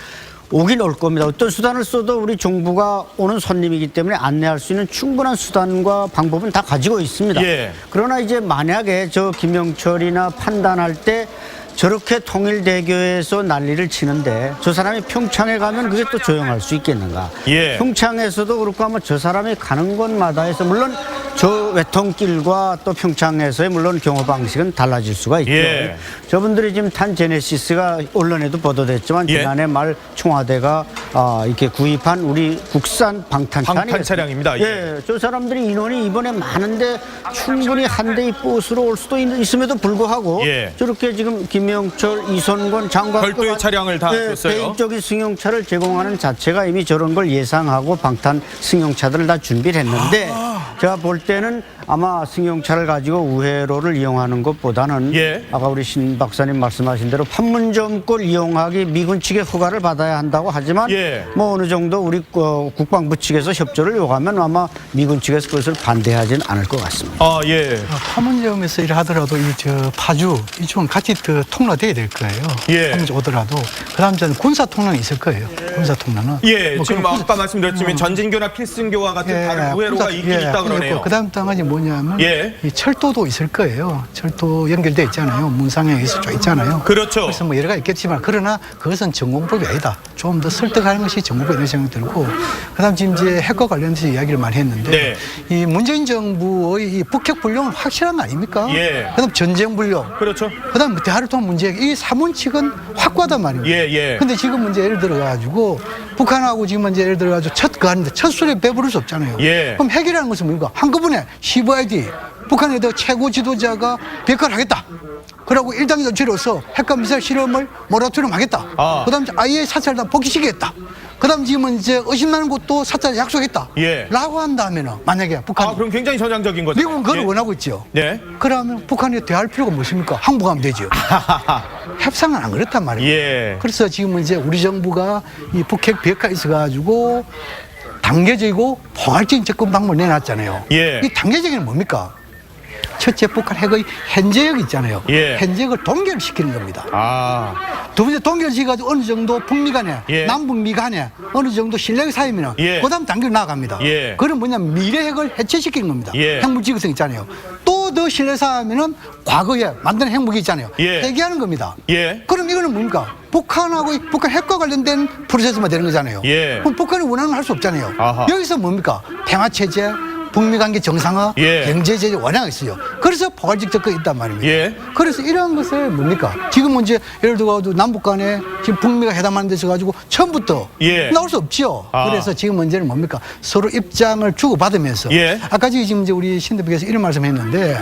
오긴 올 겁니다. 어떤 수단을 써도 우리 정부가 오는 손님이기 때문에 안내할 수 있는 충분한 수단과 방법은 다 가지고 있습니다. 그러나 이제 만약에 저 김영철이나 판단할 때 저렇게 통일대교에서 난리를 치는데 저 사람이 평창에 가면 그게 또 조용할 수 있겠는가. 평창에서도 그렇고 아마 저 사람이 가는 곳마다 해서 물론 저 외통길과 또 평창에서의 물론 경호 방식은 달라질 수가 있죠. 예. 저분들이 지금 탄 제네시스가 언론에도 보도됐지만 예. 지난해 말 청와대가 이렇게 구입한 우리 국산 방탄 차량입니다. 예. 저 사람들이 인원이 이번에 많은데 충분히 한 대의 버스로 올 수도 있음에도 불구하고 예. 저렇게 지금 김영철, 이선권 장관 별도의 차량을 다 줬어요. 개인적인 승용차를 제공하는 자체가 이미 저런 걸 예상하고 방탄 승용차들을 다 준비를 했는데 제가 볼 때는 아마 승용차를 가지고 우회로를 이용하는 것보다는 예. 아까 우리 신 박사님 말씀하신 대로 판문점골 이용하기 미군 측의 허가를 받아야 한다고 하지만 예. 뭐 어느 정도 우리 국방부 측에서 협조를 요구하면 아마 미군 측에서 그것을 반대하지는 않을 것 같습니다. 아, 예. 판문점에서 일하더라도 이 파주 이쪽은 같이 통로돼야 될 거예요. 예. 판문점 오더라도 그다음 저는 군사 통로는 있을 거예요. 군사 통로는. 예, 뭐 지금 그런 아까 말씀드렸지만 전진교나 필승교와 같은 다른 우회로가 있긴 있다 그러네요. 그다음 땅은 뭐냐면 예. 이 철도도 있을 거예요. 철도 연결돼 있잖아요. 문상에서 쭉 있잖아요. 그렇죠. 그래서 뭐 여러 가지 있겠지만 그러나 그것은 전공법이 아니다. 좀 더 설득하는 것이 전공법이라는 생각이 들고 그다음 지금 이제 핵과 관련해서 이야기를 많이 했는데 네. 이 문재인 정부의 이 북핵 불령은 확실한 거 아닙니까? 예. 그다음 전쟁 불령. 그렇죠. 그다음 대하루통 문제 이 사문칙은 확고하단 말이에요. 예, 예. 근데 지금 문제 예를 들어 가지고 북한하고 지금 문제 예를 들어 가지고 첫 그하는데 첫 술에 배부를 수 없잖아요. 예. 그럼 핵이라는 것은 뭡니까? 한꺼번에 씹어야지. 북한에 대해 최고 지도자가 비핵화를 하겠다. 그러고 일당의 조치로서 핵과 미사일 실험을 모라토리엄 하겠다. 그다음 아예 사찰단 복귀시키겠다. 그다음 지금은 이제 의심나는 곳도 사찰 약속했다. 예. 라고 한다면은 만약에 북한이 그럼 굉장히 전향적인 거죠. 미국은 그걸 예. 원하고 있죠. 네. 그러면 북한이 대할 필요가 무엇입니까? 항복하면 되죠. 협상은 안 그렇단 말이에요. 예. 그래서 지금 이제 우리 정부가 이 북핵 비핵화 있어가지고 단계적이고 포괄적인 접근 방법을 내놨잖아요. 예. 이 단계적인 뭡니까? 첫째, 북한 핵의 현재역 있잖아요. 예. 현재역을 동결시키는 겁니다. 아, 두 번째, 동결시켜가지고 어느 정도 북미 간에, 예. 남북미 간에 어느 정도 신뢰가 쌓이면 예. 그 다음 단계로 나아갑니다. 예. 그건 뭐냐면 미래 핵을 해체시키는 겁니다. 예. 핵무기 지구성 있잖아요. 또 더 신뢰 쌓으면은 과거에 만든 핵무기 있잖아요. 예. 폐기하는 겁니다. 예. 그럼 이거는 뭡니까? 북한 핵과 관련된 프로세스만 되는 거잖아요. 예. 그럼 북한이 원하는 걸 할 수 없잖아요. 아하. 여기서 뭡니까? 평화체제, 북미 관계 정상화, 예. 경제제재 원화가 있어요. 그래서 포괄적 접근이 있단 말입니다. 예. 그래서 이러한 것을 뭡니까? 지금 이제 예를 들어 남북 간에 지금 북미가 회담하는 데서 가지고 처음부터 예. 나올 수 없죠. 아. 그래서 지금 문제는 뭡니까? 서로 입장을 주고받으면서 예. 아까 지금 이제 우리 신 대표께서 이런 말씀했는데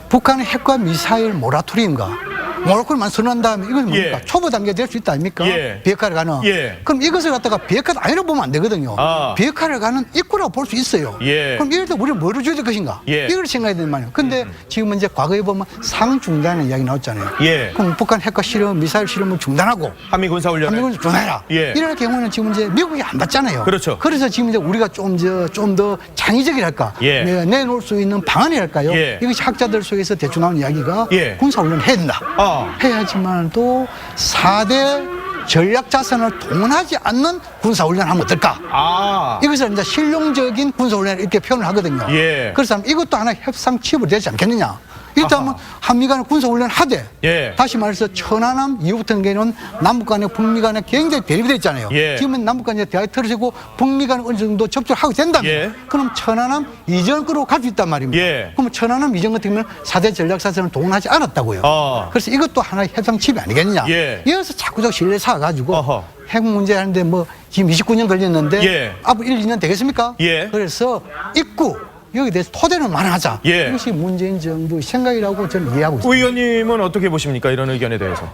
북한의 핵과 미사일 모라토리엄만 선언한 다음에 이건 뭡니까? 예. 초보 단계 될 수 있다 아닙니까? 예. 비핵화를 가는. 예. 그럼 이것을 갖다가 비핵화도 아니라고 보면 안 되거든요. 아. 비핵화를 가는 입구라고 볼 수 있어요. 예. 그럼 이럴 때 우리는 뭐를 줘야 될 것인가? 예. 이걸 생각해야 되는 말이에요. 근데 지금 이제 과거에 보면 상중단의 이야기 나왔잖아요. 예. 그럼 북한 핵과 실험, 미사일 실험을 중단하고 한미 군사훈련. 한미군을 중단해라. 예. 이럴 경우는 지금 이제 미국이 안 받잖아요. 그렇죠. 그래서 지금 이제 우리가 좀 더 창의적이랄까? 예. 내놓을 수 있는 방안이랄까요? 예. 이것이 학자들 속에서 대충 나오는 이야기가 예. 군사훈련 해야 된다. 해야지만 또 4대 전략 자산을 동원하지 않는 군사훈련을 하면 어떨까? 이것을 이제 실용적인 군사훈련을 이렇게 표현을 하거든요. 예. 그래서 이것도 하나의 협상 칩으로 되지 않겠느냐? 일단은 한미 간의 군사훈련 하되 예. 다시 말해서 천안함 이후부터는 남북 간에 북미 간에 굉장히 대립이 돼 있잖아요. 예. 지금은 남북 간에 대화가 틀어지고 북미 간에 어느 정도 접촉을 하게 된다면 예. 그럼 천안함 이전으로 갈 수 있단 말입니다. 예. 그럼 천안함 이전 같은 경우는 4대 전략사전을 동원하지 않았다고요. 그래서 이것도 하나의 협상 칩이 아니겠느냐. 예. 이어서 자꾸자꾸 신뢰 쌓아가지고 어허. 핵 문제 하는데 뭐 지금 29년 걸렸는데 예. 앞으로 1, 2년 되겠습니까? 예. 그래서 입구 여기에 대해서 토대를 마련하자. 예. 이것이 문재인 정부의 생각이라고 저는 이해하고 있습니다. 의원님은 어떻게 보십니까? 이런 의견에 대해서.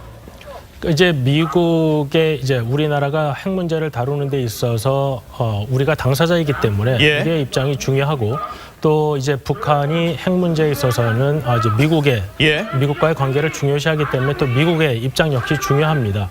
이제 미국의 이제 우리나라가 핵 문제를 다루는 데 있어서 우리가 당사자이기 때문에 예. 우리의 입장이 중요하고 또 이제 북한이 핵 문제에 있어서는 이제 예. 미국과의 관계를 중요시하기 때문에 또 미국의 입장 역시 중요합니다.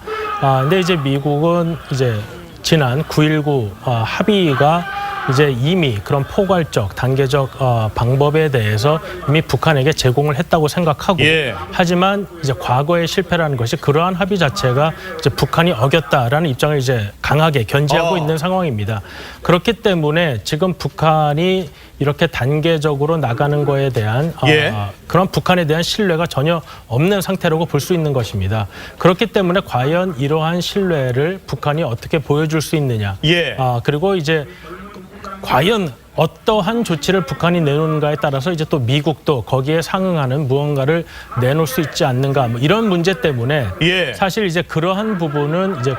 근데 이제 미국은 이제 지난 9.19 합의가 이제 이미 그런 포괄적, 단계적 방법에 대해서 이미 북한에게 제공을 했다고 생각하고 예. 하지만 이제 과거의 실패라는 것이 그러한 합의 자체가 이제 북한이 어겼다라는 입장을 이제 강하게 견지하고 있는 상황입니다. 그렇기 때문에 지금 북한이 이렇게 단계적으로 나가는 거에 대한 예. 그런 북한에 대한 신뢰가 전혀 없는 상태라고 볼 수 있는 것입니다. 그렇기 때문에 과연 이러한 신뢰를 북한이 어떻게 보여줄 수 있느냐. 예. 그리고 이제 과연 어떠한 조치를 북한이 내놓는가에 따라서 이제 또 미국도 거기에 상응하는 무언가를 내놓을 수 있지 않는가 뭐 이런 문제 때문에 예. 사실 이제 그러한 부분은 이제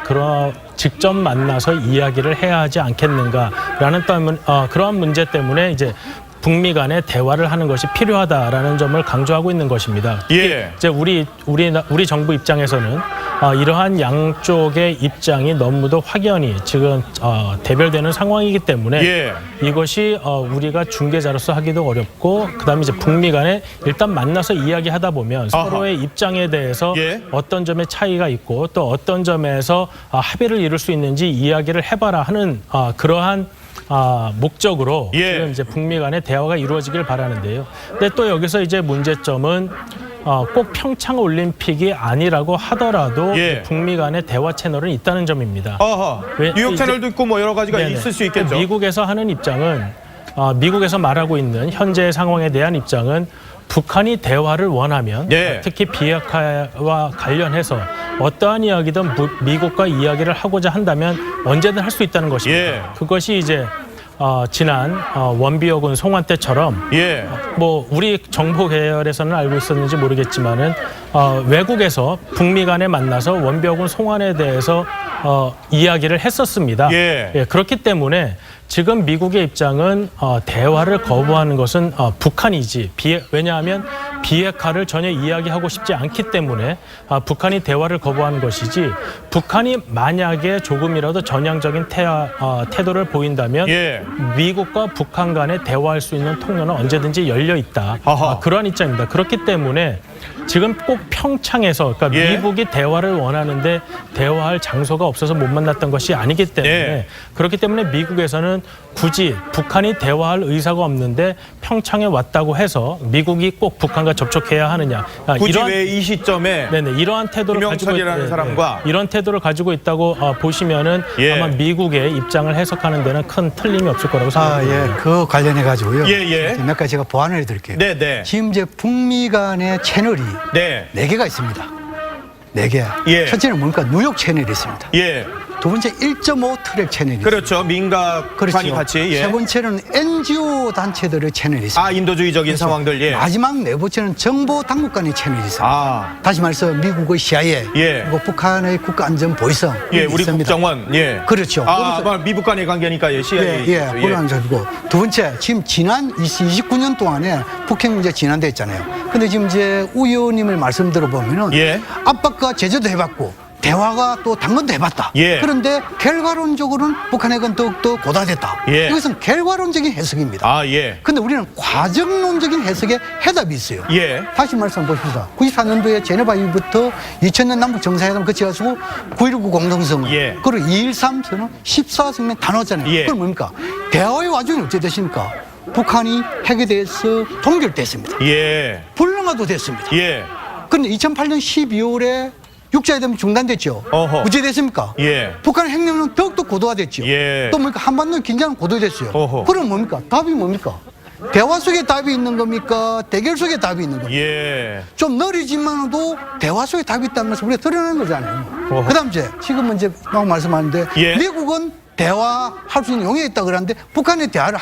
직접 만나서 이야기를 해야 하지 않겠는가라는 그러한 문제 때문에 이제 북미 간의 대화를 하는 것이 필요하다라는 점을 강조하고 있는 것입니다. 예. 이제 우리 정부 입장에서는 이러한 양쪽의 입장이 너무도 확연히 지금 대별되는 상황이기 때문에 예. 이것이 우리가 중개자로서 하기도 어렵고 그다음에 이제 북미 간에 일단 만나서 이야기하다 보면 서로의 입장에 대해서 예. 어떤 점에 차이가 있고 또 어떤 점에서 합의를 이룰 수 있는지 이야기를 해봐라 하는 그러한 목적으로 예. 지금 이제 북미 간의 대화가 이루어지길 바라는데요. 근데 또 여기서 이제 문제점은 꼭 평창 올림픽이 아니라도 하더라도 예. 북미 간의 대화 채널은 있다는 점입니다. 뉴욕 채널도 있고 뭐 여러 가지가 네네. 있을 수 있겠죠. 미국에서 하는 입장은 미국에서 말하고 있는 현재 상황에 대한 입장은 북한이 대화를 원하면 예. 특히 비핵화와 관련해서 어떠한 이야기든 미국과 이야기를 하고자 한다면 언제든 할 수 있다는 것입니다. 예. 그것이 이제 지난 원비어군 송환 때처럼 예. 뭐 우리 정보 계열에서는 알고 있었는지 모르겠지만은 외국에서 북미 간에 만나서 원비어군 송환에 대해서 이야기를 했었습니다. 예. 그렇기 때문에 지금 미국의 입장은 대화를 거부하는 것은 북한이지 왜냐하면 비핵화를 전혀 이야기하고 싶지 않기 때문에 북한이 대화를 거부하는 것이지 북한이 만약에 조금이라도 전향적인 태도를 보인다면 예. 미국과 북한 간에 대화할 수 있는 통로는 언제든지 열려 있다. 아하. 그러한 입장입니다. 그렇기 때문에 지금 꼭 평창에서 그러니까 예. 미국이 대화를 원하는데 대화할 장소가 없어서 못 만났던 것이 아니기 때문에 예. 그렇기 때문에 미국에서는 굳이 북한이 대화할 의사가 없는데 평창에 왔다고 해서 미국이 꼭 북한과 접촉해야 하느냐. 굳이 왜 이 시점에 네네 이러한 태도를 가지고 김영철이라는 사람과 이런 태도를 가지고 있다고 보시면은 예. 아마 미국의 입장을 해석하는 데는 큰 틀림이 없을 거라고 생각합니다. 그 관련해 가지고요. 예. 몇 가지 제가 보완을 해드릴게요. 네네. 지금 이제 북미 간의 채널이 네. 4개가 있습니다. 4개. 예. 첫째는 뭡니까? 뉴욕 채널이 있습니다. 예. 두 번째 1.5 트랙 채널이 그렇죠. 민각관이 그렇죠. 같이. 예. 세 번째는 NGO 단체들의 채널이 있습니다. 인도주의적인 상황들. 예. 마지막 네 번째는 정보 당국 간의 채널이 있습니다. 다시 말해서 미국의 CIA, 예. 그리고 북한의 국가안전보위성 예, 우리 있습니다. 국정원. 예. 그렇죠. 미국 간의 관계니까 예, CIA. 예, 그런 점이고 두 번째 지금 지난 29년 동안에 북핵 문제 진행됐잖아요. 근데 지금 이제 우 의원님을 말씀 들어보면은 예. 압박과 제재도 해봤고 대화가 또 당근도 해봤다. 예. 그런데 결과론적으로는 북한에건 더욱더 고도화됐다. 예. 이것은 결과론적인 해석입니다. 예. 근데 우리는 과정론적인 해석에 해답이 있어요. 예. 다시 말씀 보십시다. 94년도에 제네바 이후부터 2000년 남북 정상회담 거쳐가지고 9.19 공동성명, 예. 그리고 2.13 선언 14성명 다 나왔잖아요. 예. 그건 뭡니까? 대화의 와중에 어찌 되십니까? 북한이 핵에 대해서 동결됐습니다. 예. 불능화도 됐습니다. 예. 그런데 2008년 12월에 육자회담이 중단됐죠. 어허. 어찌 됐습니까? 예. 북한 핵력은 더욱더 고도화됐죠. 예. 또 뭡니까? 한반도 긴장은 고도됐어요. 어허. 그럼 뭡니까? 답이 뭡니까? 대화 속에 답이 있는 겁니까? 대결 속에 답이 있는 겁니까? 예. 좀 느리지만도 대화 속에 답이 있다는 것을 우리가 드러내는 거잖아요. 어허. 그 다음 이제 지금은 이제 막 말씀하는데 예. 미국은 대화할 수 있는 용의가 있다 그러는데 북한에 대화를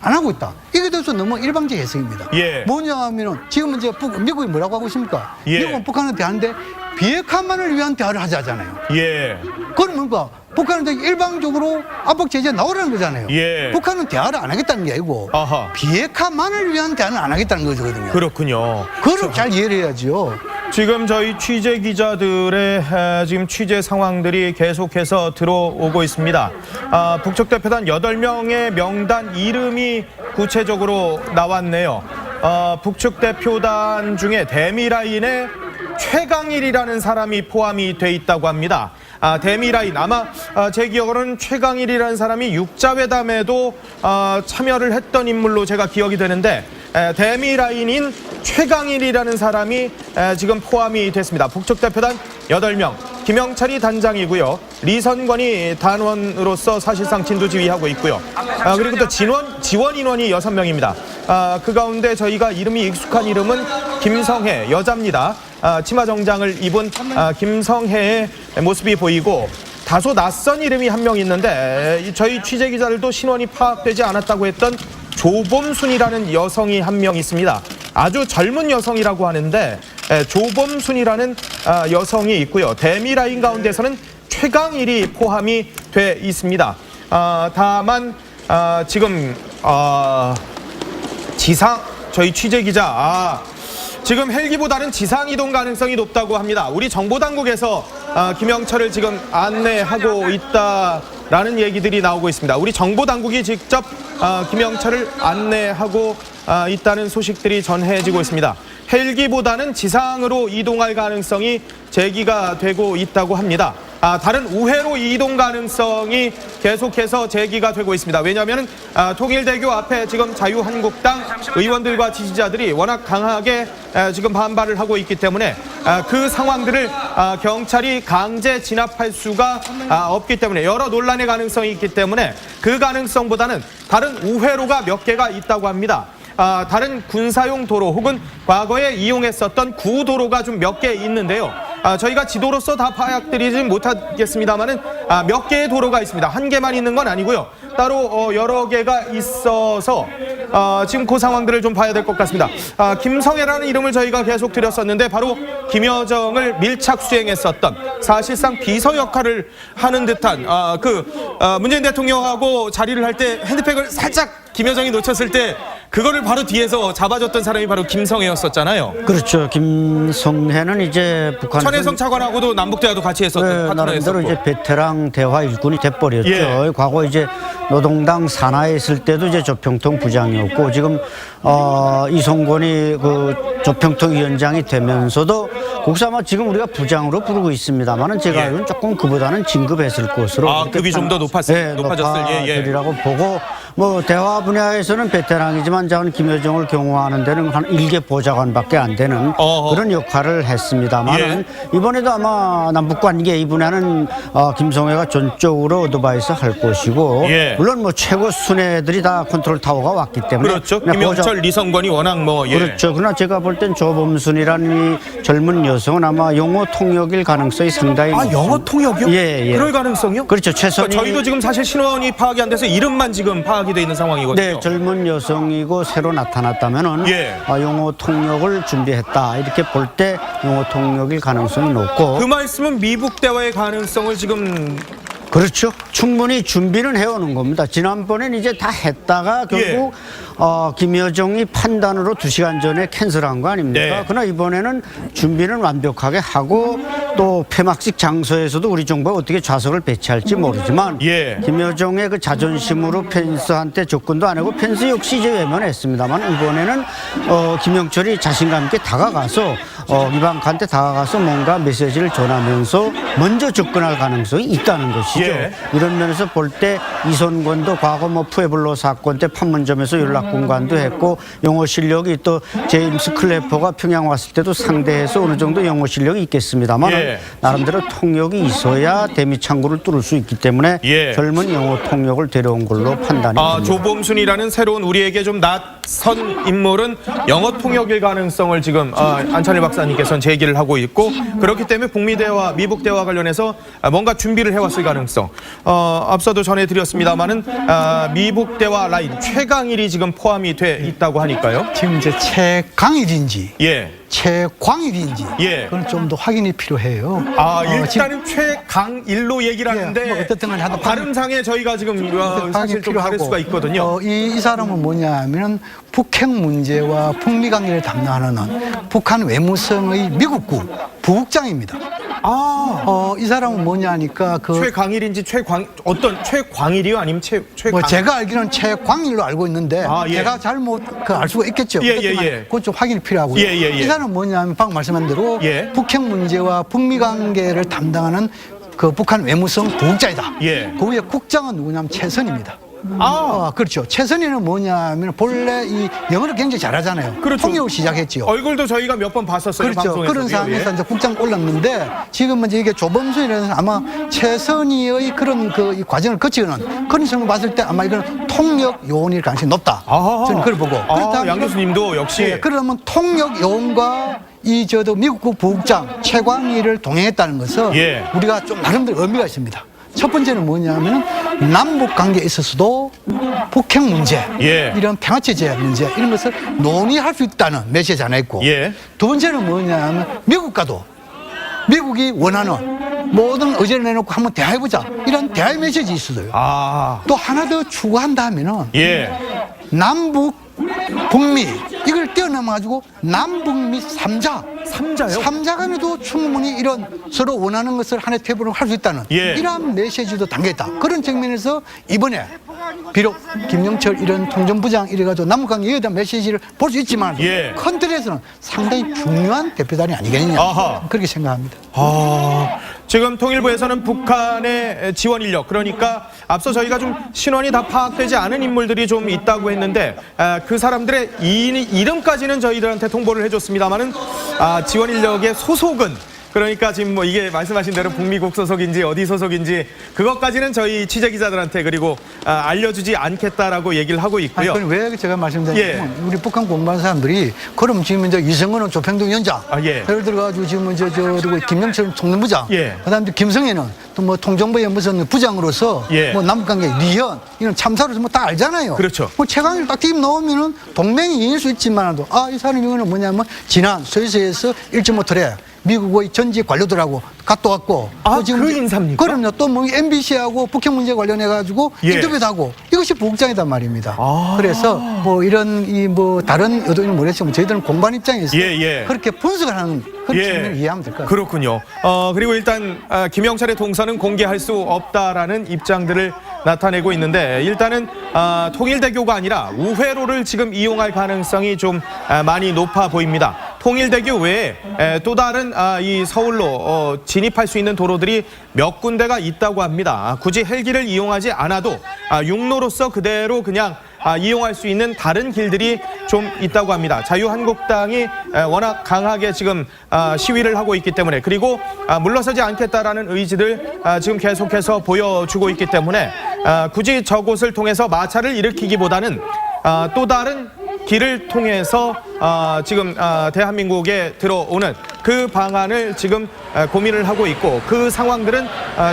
안 하고 있다. 이게 대해서 너무 일방적 해석입니다. 예. 뭐냐 하면은 지금 이제 미국이 뭐라고 하고 있습니까? 예. 미국은 북한에 대하는데 비핵화만을 위한 대화를 하자잖아요. 예. 그건 뭔가 북한은 일방적으로 압박 제재 나오라는 거잖아요. 예. 북한은 대화를 안 하겠다는 게 아니고 아하. 비핵화만을 위한 대화는 안 하겠다는 거거든요. 그렇군요. 그걸 잘 이해를 해야죠. 지금 저희 취재 기자들의 지금 취재 상황들이 계속해서 들어오고 있습니다. 북측 대표단 8명의 명단 이름이 구체적으로 나왔네요. 북측 대표단 중에 대미라인에 최강일이라는 사람이 포함이 돼 있다고 합니다. 대미라인 아마 제 기억으로는 최강일이라는 사람이 육자회담에도 참여를 했던 인물로 제가 기억이 되는데 대미라인인 최강일이라는 사람이 지금 포함이 됐습니다. 북측 대표단 8명, 김영철이 단장이고요. 리선권이 단원으로서 사실상 진두지휘하고 있고요. 그리고 또 지원 인원이 6명입니다. 그 가운데 저희가 이름이 익숙한 이름은 김성혜, 여자입니다. 치마 정장을 입은 김성혜의 모습이 보이고 다소 낯선 이름이 한 명 있는데 저희 취재 기자들도 신원이 파악되지 않았다고 했던 조범순이라는 여성이 한 명 있습니다. 아주 젊은 여성이라고 하는데 조범순이라는 여성이 있고요. 대미 라인 가운데서는 최강일이 포함이 돼 있습니다. 다만 지금 저희 취재 기자 지금 헬기보다는 지상 이동 가능성이 높다고 합니다. 우리 정보당국에서 김영철을 지금 안내하고 있다라는 얘기들이 나오고 있습니다. 우리 정보당국이 직접 김영철을 안내하고 있다는 소식들이 전해지고 있습니다. 헬기보다는 지상으로 이동할 가능성이 제기가 되고 있다고 합니다. 다른 우회로 이동 가능성이 계속해서 제기가 되고 있습니다. 왜냐하면 통일대교 앞에 지금 자유한국당 의원들과 지지자들이 워낙 강하게 지금 반발을 하고 있기 때문에 그 상황들을 경찰이 강제 진압할 수가 없기 때문에 여러 논란의 가능성이 있기 때문에 그 가능성보다는 다른 우회로가 몇 개가 있다고 합니다. 다른 군사용 도로 혹은 과거에 이용했었던 구도로가 좀 몇 개 있는데요. 저희가 지도로서 다 파악드리진 못하겠습니다만은 몇 개의 도로가 있습니다. 한 개만 있는 건 아니고요. 따로 여러 개가 있어서 지금 그 상황들을 좀 봐야 될 것 같습니다. 김성애라는 이름을 저희가 계속 드렸었는데 바로 김여정을 밀착 수행했었던 사실상 비서 역할을 하는 듯한 문재인 대통령하고 자리를 할 때 핸드백을 살짝 김여정이 놓쳤을 때 그거를 바로 뒤에서 잡아줬던 사람이 바로 김성애였었잖아요. 그렇죠. 김성애는 이제 북한 천혜성 차관하고도 남북대화도 같이 했었던 나름대로 파트너였었고. 이제 베테랑 대화 일꾼이 돼버렸죠. 예. 과거 이제 노동당 산하에 있을 때도 이제 조평통 부장이었고 지금 이성권이 그 조평통 위원장이 되면서도 거기서 아마 지금 우리가 부장으로 부르고 있습니다만은 제가 알기로는 조금 그보다는 진급했을 것으로. 급이 좀 더 높아졌을. 이라고 보고 뭐 대화 분야에서는 베테랑이지만 저는 김여정을 경호하는 데는 한 1개 보좌관밖에 안 되는 그런 역할을 했습니다만 이번에도 아마 남북관계 이 분야는 김성애가 전적으로 어드바이스 할 것이고 물론 뭐 최고 순회들이 다 컨트롤 타워가 왔기 때문에 그렇죠. 김영철, 리성권이 워낙 그렇죠. 그러나 제가 볼 땐 조범순이라는 이 젊은 여성은 아마 영어 통역일 가능성이 상당히 영어 통역이요? 예. 그럴 가능성이요? 그렇죠. 최선이 저희도 지금 사실 신원이 파악이 안 돼서 이름만 지금 파악이 돼 있는 상황이거든요. 네, 젊은 여성이고 새로 나타났다면은 영어 통역을 준비했다 이렇게 볼 때 영어 통역일 가능성이 높고 그 말씀은 미북 대화의 가능성을 지금 그렇죠. 충분히 준비는 해오는 겁니다. 지난번엔 이제 다 했다가 결국 김여정이 판단으로 2시간 전에 캔슬한 거 아닙니까? 그러나 이번에는 준비는 완벽하게 하고 또 폐막식 장소에서도 우리 정부가 어떻게 좌석을 배치할지 모르지만 김여정의 그 자존심으로 펜스한테 접근도 안 하고 펜스 역시 이제 외면했습니다만 이번에는 김영철이 자신감 있게 다가가서 이방카한테 다가가서 뭔가 메시지를 전하면서 먼저 접근할 가능성이 있다는 것이죠. 이런 면에서 볼 때 이선권도 과거 뭐 푸에블로 사건 때 판문점에서 연락 공간도 했고 영어 실력이 또 제임스 클래퍼가 평양 왔을 때도 상대해서 어느 정도 영어 실력이 있겠습니다만 나름대로 통역이 있어야 대미 창구를 뚫을 수 있기 때문에 젊은 영어 통역을 데려온 걸로 판단이 됩니다. 조범순이라는 새로운 우리에게 좀 낯선 인물은 영어 통역일 가능성을 지금 안찬일 박사님께서는 제기를 하고 있고 그렇기 때문에 북미 대화, 미북 대화 관련해서 뭔가 준비를 해왔을 가능성. 앞서도 전해드렸습니다만은 미북 대화 라인 최강일이 지금 포함이 돼 있다고 하니까요. 지금 이제 최강일인지 최광일인지 그건 좀 더 확인이 필요해요. 일단은 최강일로 얘기를 하는데 뭐 어쨌든 간에 발음상에 저희가 지금 사실 좀 다를 수가 있거든요. 이 사람은 뭐냐면은 북핵 문제와 북미 관계를 담당하는 북한 외무성의 미국국 부국장입니다. 이 사람은 뭐냐니까 최강일인지 최광일이요? 아니면 최광? 제가 알기로는 최광일로 알고 있는데 제가 잘못 알 수가 있겠죠. 그것 좀 확인이 필요하고요. 이 사람은 뭐냐면 방금 말씀한 대로 북핵 문제와 북미 관계를 담당하는 그 북한 외무성 부국장이다. 그 위에 국장은 누구냐면 최선입니다. 그렇죠. 최선희는 뭐냐면 본래 이 영어를 굉장히 잘하잖아요. 통역을 시작했지요. 얼굴도 저희가 몇 번 봤었어요. 그렇죠. 방송에서. 그런 상황에서 이제 국장 올랐는데 지금은 이제 이게 조범순이라는 아마 최선희의 그런 이 과정을 거치는 그런 점을 봤을 때 아마 이건 통역 요원일 가능성이 높다. 저는 그걸 보고. 그렇다면 양 교수님도 역시. 그러면 통역 요원과 미국국 부국장 최광일을 동행했다는 것은 우리가 좀 나름대로 의미가 있습니다. 첫 번째는 뭐냐면은 남북 관계에 있어서도 북핵 문제, 예. 이런 평화체제 문제 이런 것을 논의할 수 있다는 메시지 하나 있고, 예. 두 번째는 뭐냐면 미국과도 미국이 원하는 모든 의제를 내놓고 한번 대화해보자 이런 대화의 메시지 있어요. 아, 또 하나 더 추구한다면은 예. 남북 북미 이걸 뛰어넘어가지고 남북미 삼자 삼자요? 삼자 간에도 충분히 이런 서로 원하는 것을 하나의 테이블로 할 수 있다는 예. 이러한 메시지도 담겨있다. 그런 측면에서 이번에 비록 김영철 이런 통전부장 이래가지고 남북관계에 대한 메시지를 볼 수 있지만 예. 큰 틀에서는 상당히 중요한 대표단이 아니겠느냐 아하. 그렇게 생각합니다. 아, 지금 통일부에서는 북한의 지원 인력, 그러니까 앞서 저희가 좀 신원이 다 파악되지 않은 인물들이 좀 있다고 했는데 그 사람들의 이름까지는 저희들한테 통보를 해줬습니다만은 지원 인력의 소속은, 그러니까 지금 뭐 이게 말씀하신 대로 북미국 소속인지 어디 소속인지 그것까지는 저희 취재 기자들한테 그리고 알려주지 않겠다라고 얘기를 하고 있고요. 아니, 왜 제가 말씀드리냐면 우리 북한 공부하는 사람들이 그럼 지금 이제 이성은은 조평동 위원장, 예를 들어가지고 지금 이제 그리고 김영철 통전부장, 그다음에 김성애는 또 뭐 통정부의 무슨 부장으로서 뭐 남북관계 리현 이런 참사로서 뭐 다 알잖아요. 그렇죠. 뭐 최강일 딱 팀 넣으면은 동맹이일 수 있지만도 이 사람 이거는 뭐냐면 지난 스위스에서 1.5터래 미국의 전직 관료들하고 갔다 왔고. 그 인사입니까? 그럼요. 또 뭐 MBC하고 북핵 문제 관련해가지고 인터뷰도 하고 이것이 부국장이단 말입니다. 그래서 뭐 이런 뭐 다른 의도는 모르겠지만 저희들은 공반 입장에서 그렇게 분석을 하는 그런 측면을 이해하면 될 것 같아요. 그렇군요. 그리고 일단 김영철의 동선은 공개할 수 없다라는 입장들을 나타내고 있는데 일단은 통일대교가 아니라 우회로를 지금 이용할 가능성이 좀 많이 높아 보입니다. 통일대교 외에 또 다른 이 서울로 진입할 수 있는 도로들이 몇 군데가 있다고 합니다. 굳이 헬기를 이용하지 않아도 육로로서 그대로 그냥 이용할 수 있는 다른 길들이 좀 있다고 합니다. 자유한국당이 워낙 강하게 지금 시위를 하고 있기 때문에, 그리고 물러서지 않겠다라는 의지를 지금 계속해서 보여주고 있기 때문에 굳이 저곳을 통해서 마찰을 일으키기보다는 또 다른 길을 통해서 지금 대한민국에 들어오는 그 방안을 지금 고민을 하고 있고, 그 상황들은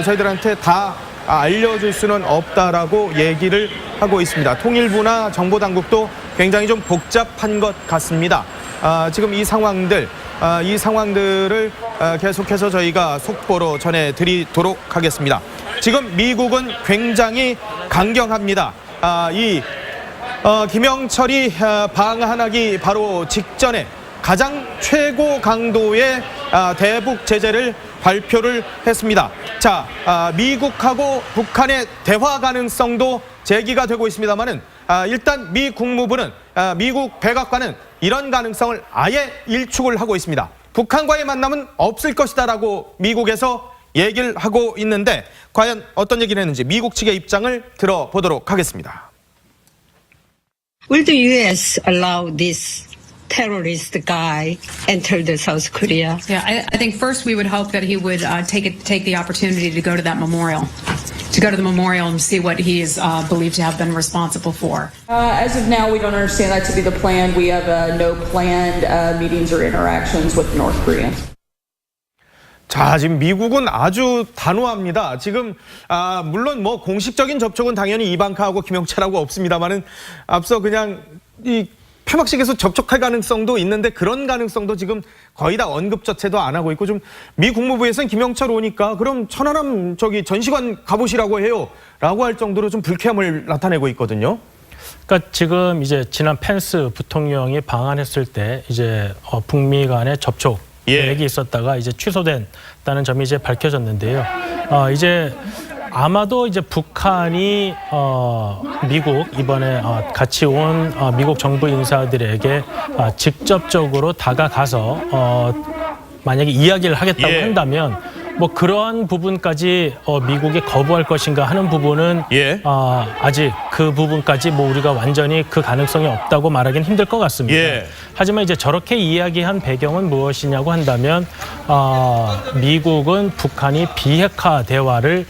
저희들한테 다 알려줄 수는 없다라고 얘기를 하고 있습니다. 통일부나 정보당국도 굉장히 좀 복잡한 것 같습니다. 지금 이 상황들을 계속해서 저희가 속보로 전해드리도록 하겠습니다. 지금 미국은 굉장히 강경합니다. 김영철이 방한하기 바로 직전에 가장 최고 강도의 대북 제재를 발표를 했습니다. 자, 미국하고 북한의 대화 가능성도 제기가 되고 있습니다만은 일단 미 국무부는 미국 백악관은 이런 가능성을 아예 일축을 하고 있습니다. 북한과의 만남은 없을 것이다라고 미국에서 얘기를 하고 있는데 과연 어떤 얘기를 했는지 미국 측의 입장을 들어보도록 하겠습니다. Will the U.S. allow this terrorist guy enter the South Korea? Yeah, I think first we would hope that he would take the opportunity to go to that memorial, and see what he is believed to have been responsible for. As of now, we don't understand that to be the plan. We have no planned meetings or interactions with North Korea. 자, 지금 미국은 아주 단호합니다. 지금 물론 뭐 공식적인 접촉은 당연히 이방카하고 김영철하고 없습니다만은 앞서 그냥 이 폐막식에서 접촉할 가능성도 있는데 그런 가능성도 지금 거의 다 언급 자체도 안 하고 있고, 좀 미 국무부에서는 김영철 오니까 그럼 천안함 전시관 가보시라고 해요라고 할 정도로 좀 불쾌함을 나타내고 있거든요. 그러니까 지금 이제 지난 펜스 부통령이 방한했을 때 이제 북미 간의 접촉 계획이 있었다가 이제 취소된다는 점이 이제 밝혀졌는데요. 이제 아마도 이제 북한이 미국 이번에 같이 온 미국 정부 인사들에게 직접적으로 다가가서 만약에 이야기를 하겠다고 한다면 뭐 그러한 부분까지 미국이 거부할 것인가 하는 부분은 아직 그 부분까지 뭐 우리가 완전히 그 가능성이 없다고 말하기는 힘들 것 같습니다. 하지만 이제 저렇게 이야기한 배경은 무엇이냐고 한다면 미국은 북한이 비핵화 대화를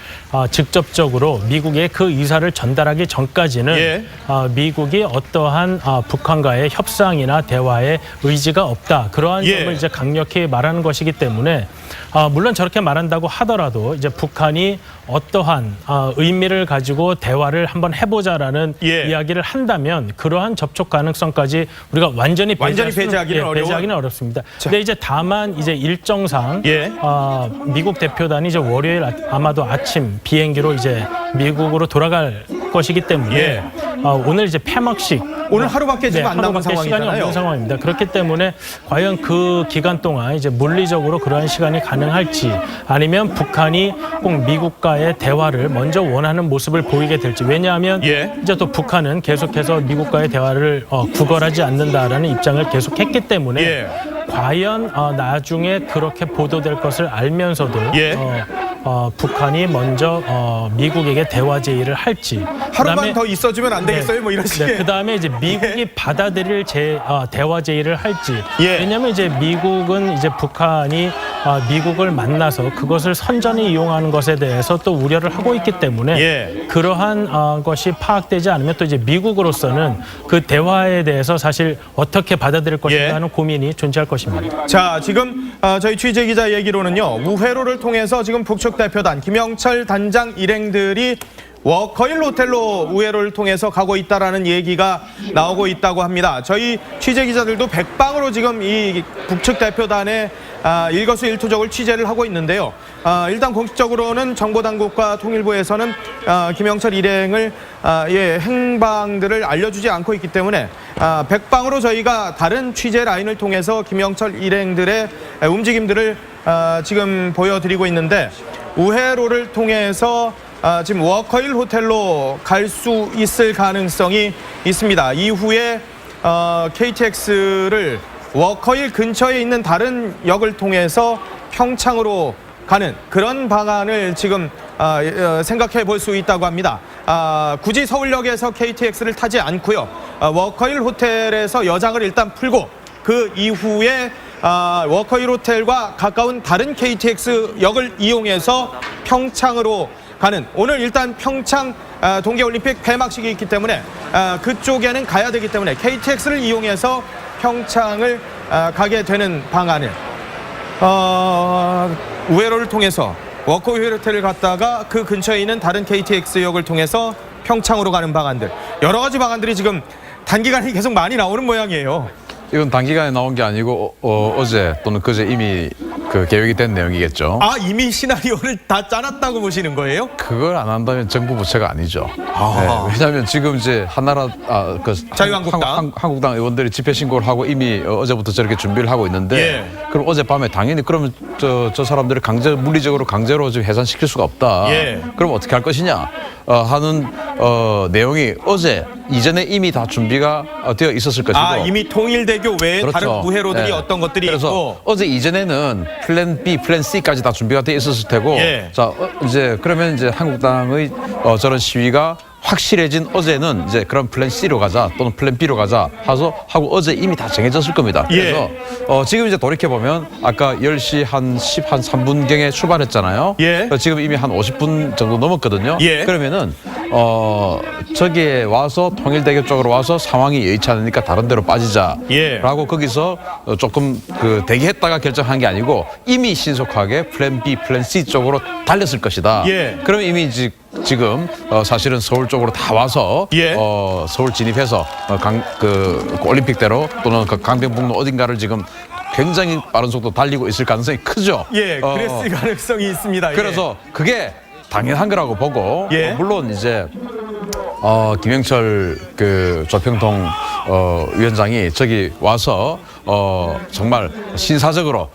직접적으로 미국에 그 의사를 전달하기 전까지는 미국이 어떠한 북한과의 협상이나 대화에 의지가 없다. 그러한 점을 이제 강력히 말하는 것이기 때문에 물론 저렇게 말 말한다고 하더라도 이제 북한이 어떠한 의미를 가지고 대화를 한번 해보자라는 이야기를 한다면 그러한 접촉 가능성까지 우리가 완전히 배제하기는 어렵습니다. 근데 이제 다만 이제 일정상 미국 대표단이 이제 월요일 아마도 아침 비행기로 이제 미국으로 돌아갈 것이기 때문에 오늘 이제 폐막식 오늘 하루밖에 지금 안 남은 시간이 없는 상황입니다. 그렇기 때문에 과연 그 기간 동안 이제 물리적으로 그러한 시간이 가능할지 아니면 북한이 꼭 미국과의 대화를 먼저 원하는 모습을 보이게 될지 왜냐하면 이제 또 북한은 계속해서 미국과의 대화를 구걸하지 않는다라는 입장을 계속했기 때문에 과연 나중에 그렇게 보도될 것을 알면서도 북한이 먼저 미국에게 대화 제의를 할지 하루만 더 있어주면 안 되겠어요? 뭐 이런 식의. 그다음에 이제 미국이 받아들일 대화 제의를 할지 왜냐하면 이제 미국은 이제 북한이 미국을 만나서 그것을 선전히 이용하는 것에 대해서 또 우려를 하고 있기 때문에 그러한 것이 파악되지 않으면 또 이제 미국으로서는 그 대화에 대해서 사실 어떻게 받아들일 것인가 하는 고민이 존재할 것입니다. 자, 지금 저희 취재 기자 얘기로는요. 우회로를 통해서 지금 북측 대표단 김영철 단장 일행들이 워커힐 호텔로 우회로를 통해서 가고 있다라는 얘기가 나오고 있다고 합니다. 저희 취재 기자들도 백방으로 지금 이 북측 대표단의 일거수일투족을 취재를 하고 있는데요. 일단 공식적으로는 정보당국과 통일부에서는 김영철 일행을 행방들을 알려주지 않고 있기 때문에 백방으로 저희가 다른 취재 라인을 통해서 김영철 일행들의 움직임들을 지금 보여드리고 있는데 우회로를 통해서 지금 워커힐 호텔로 갈 수 있을 가능성이 있습니다. 이후에 KTX를 워커힐 근처에 있는 다른 역을 통해서 평창으로 가는 그런 방안을 지금 생각해 볼 수 있다고 합니다. 굳이 서울역에서 KTX를 타지 않고요. 워커힐 호텔에서 여장을 일단 풀고 그 이후에 워커힐 호텔과 가까운 다른 KTX 역을 이용해서 평창으로 가는 오늘 일단 평창 동계올림픽 폐막식이 있기 때문에 그쪽에는 가야 되기 때문에 KTX를 이용해서 평창을 가게 되는 방안을 우회로를 통해서 워커힐 호텔을 갔다가 그 근처에 있는 다른 KTX역을 통해서 평창으로 가는 방안들 여러 가지 방안들이 지금 단기간에 계속 많이 나오는 모양이에요. 이건 단기간에 나온 게 아니고 어제 또는 그제 이미 그 계획이 된 내용이겠죠. 이미 시나리오를 다 짜놨다고 보시는 거예요? 그걸 안 한다면 정부 부처가 아니죠. 왜냐하면 지금 이제 한나라 자유한국당 한국당 의원들이 집회 신고를 하고 이미 어제부터 저렇게 준비를 하고 있는데 그럼 어젯밤에 당연히 그러면 저 사람들을 물리적으로 강제로 지금 해산시킬 수가 없다. 그럼 어떻게 할 것이냐 하는 내용이 어제 이전에 이미 다 준비가 되어 있었을 것이고 이미 통일대교 외에 다른 우회로들이 어떤 것들이 그래서 있고 어제 이전에는 플랜 B, 플랜 C까지 다 준비가 되어 있었을 테고 자 이제 그러면 이제 한국당의 저런 시위가 확실해진 어제는 이제 그런 플랜 C로 가자 또는 플랜 B로 가자 하고 어제 이미 다 정해졌을 겁니다. 그래서 지금 이제 돌이켜보면 아까 10시 한 3분경에 출발했잖아요. 지금 이미 한 50분 정도 넘었거든요. 그러면은 저기에 와서 통일대교 쪽으로 와서 상황이 여의치 않으니까 다른 데로 빠지자라고 거기서 조금 대기했다가 결정한 게 아니고 이미 신속하게 플랜 B, 플랜 C 쪽으로 달렸을 것이다. 그러면 이미 지금 사실은 서울 쪽으로 다 와서 서울 진입해서 올림픽대로 또는 강변북로 어딘가를 지금 굉장히 빠른 속도 달리고 있을 가능성이 크죠. 그랬을 가능성이 있습니다. 그래서 그게 당연한 거라고 보고 물론 이제 김영철 조평통 위원장이 저기 와서 정말 신사적으로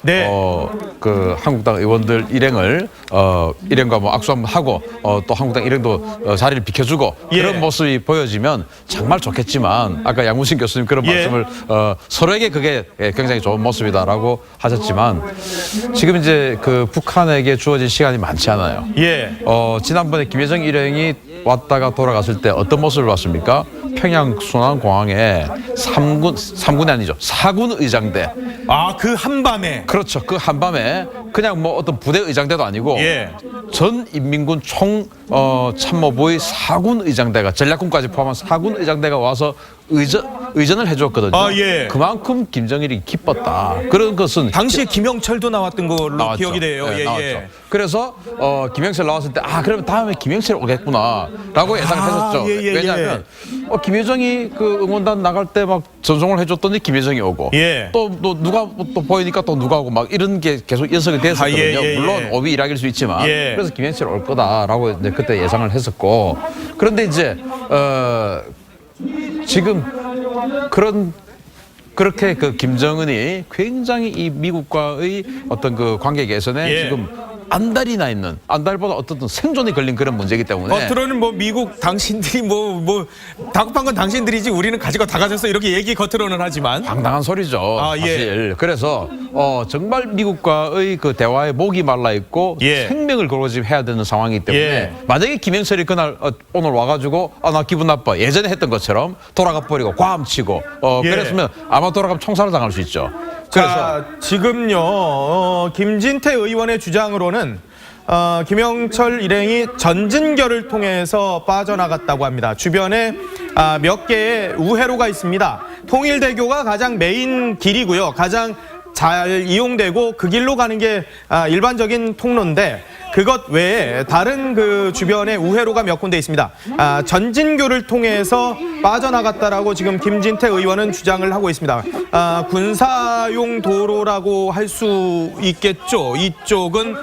한국당 의원들 일행과 뭐 악수 한번 하고 또 한국당 일행도 자리를 비켜주고 그런 모습이 보여지면 정말 좋겠지만 아까 양무신 교수님 그런 말씀을 서로에게 그게 굉장히 좋은 모습이다라고 하셨지만 지금 이제 북한에게 주어진 시간이 많지 않아요. 지난번에 김여정 일행이 왔다가 돌아갔을 때 어떤 모습을 봤습니까? 평양 순환공항에 3군이 아니죠. 4군 의장대. 그 한밤에. 그렇죠. 그 한밤에 그냥 뭐 어떤 부대 의장대도 아니고 전 인민군 참모부의 4군 의장대가 전략군까지 포함한 4군 의장대가 와서 의전을 해줬거든요. 아, 예. 그만큼 김정일이 기뻤다. 그런 것은 당시에 김영철도 나왔던 걸로 나왔죠. 기억이 돼요. 네, 예, 나왔죠. 예. 그래서 김영철 나왔을 때 그러면 다음에 김영철 오겠구나라고 예상을 했었죠. 예. 왜냐하면 김여정이 그 응원단 나갈 때 막 전송을 해줬더니 김여정이 오고 예. 또 누가 또 보이니까 또 누가 오고 막 이런 게 계속 연속이 됐었거든요. 예. 물론 오비 일학일 수 있지만 예. 그래서 김영철 올 거다라고 이제 그때 예상을 했었고 그런데 이제 지금 그렇게 그 김정은이 굉장히 이 미국과의 어떤 그 관계 개선에 예. 지금 안달이나 있는 안달보다 어떻든 생존이 걸린 그런 문제이기 때문에 겉으로는 뭐 미국 당신들이 뭐 다급한 건 당신들이지 우리는 가지고 다 가졌어 이렇게 얘기 겉으로는 하지만 황당한 소리죠. 예. 사실. 그래서 정말 미국과의 그 대화에 목이 말라 있고 예. 생명을 걸고 지금 해야 되는 상황이기 때문에 예. 만약에 김영철이 그날 오늘 와가지고 나 기분 나빠 예전에 했던 것처럼 돌아가 버리고 괌치고 예. 그랬으면 아마 돌아가면 총살을 당할 수 있죠. 그래서 자, 지금요 김진태 의원의 주장으로는 김영철 일행이 전진결을 통해서 빠져나갔다고 합니다. 주변에 몇 개의 우회로가 있습니다. 통일대교가 가장 메인 길이고요. 가장 잘 이용되고 그 길로 가는 게 일반적인 통로인데 그것 외에 다른 그 주변에 우회로가 몇 군데 있습니다. 전진교를 통해서 빠져나갔다라고 지금 김진태 의원은 주장을 하고 있습니다. 군사용 도로라고 할 수 있겠죠. 이쪽은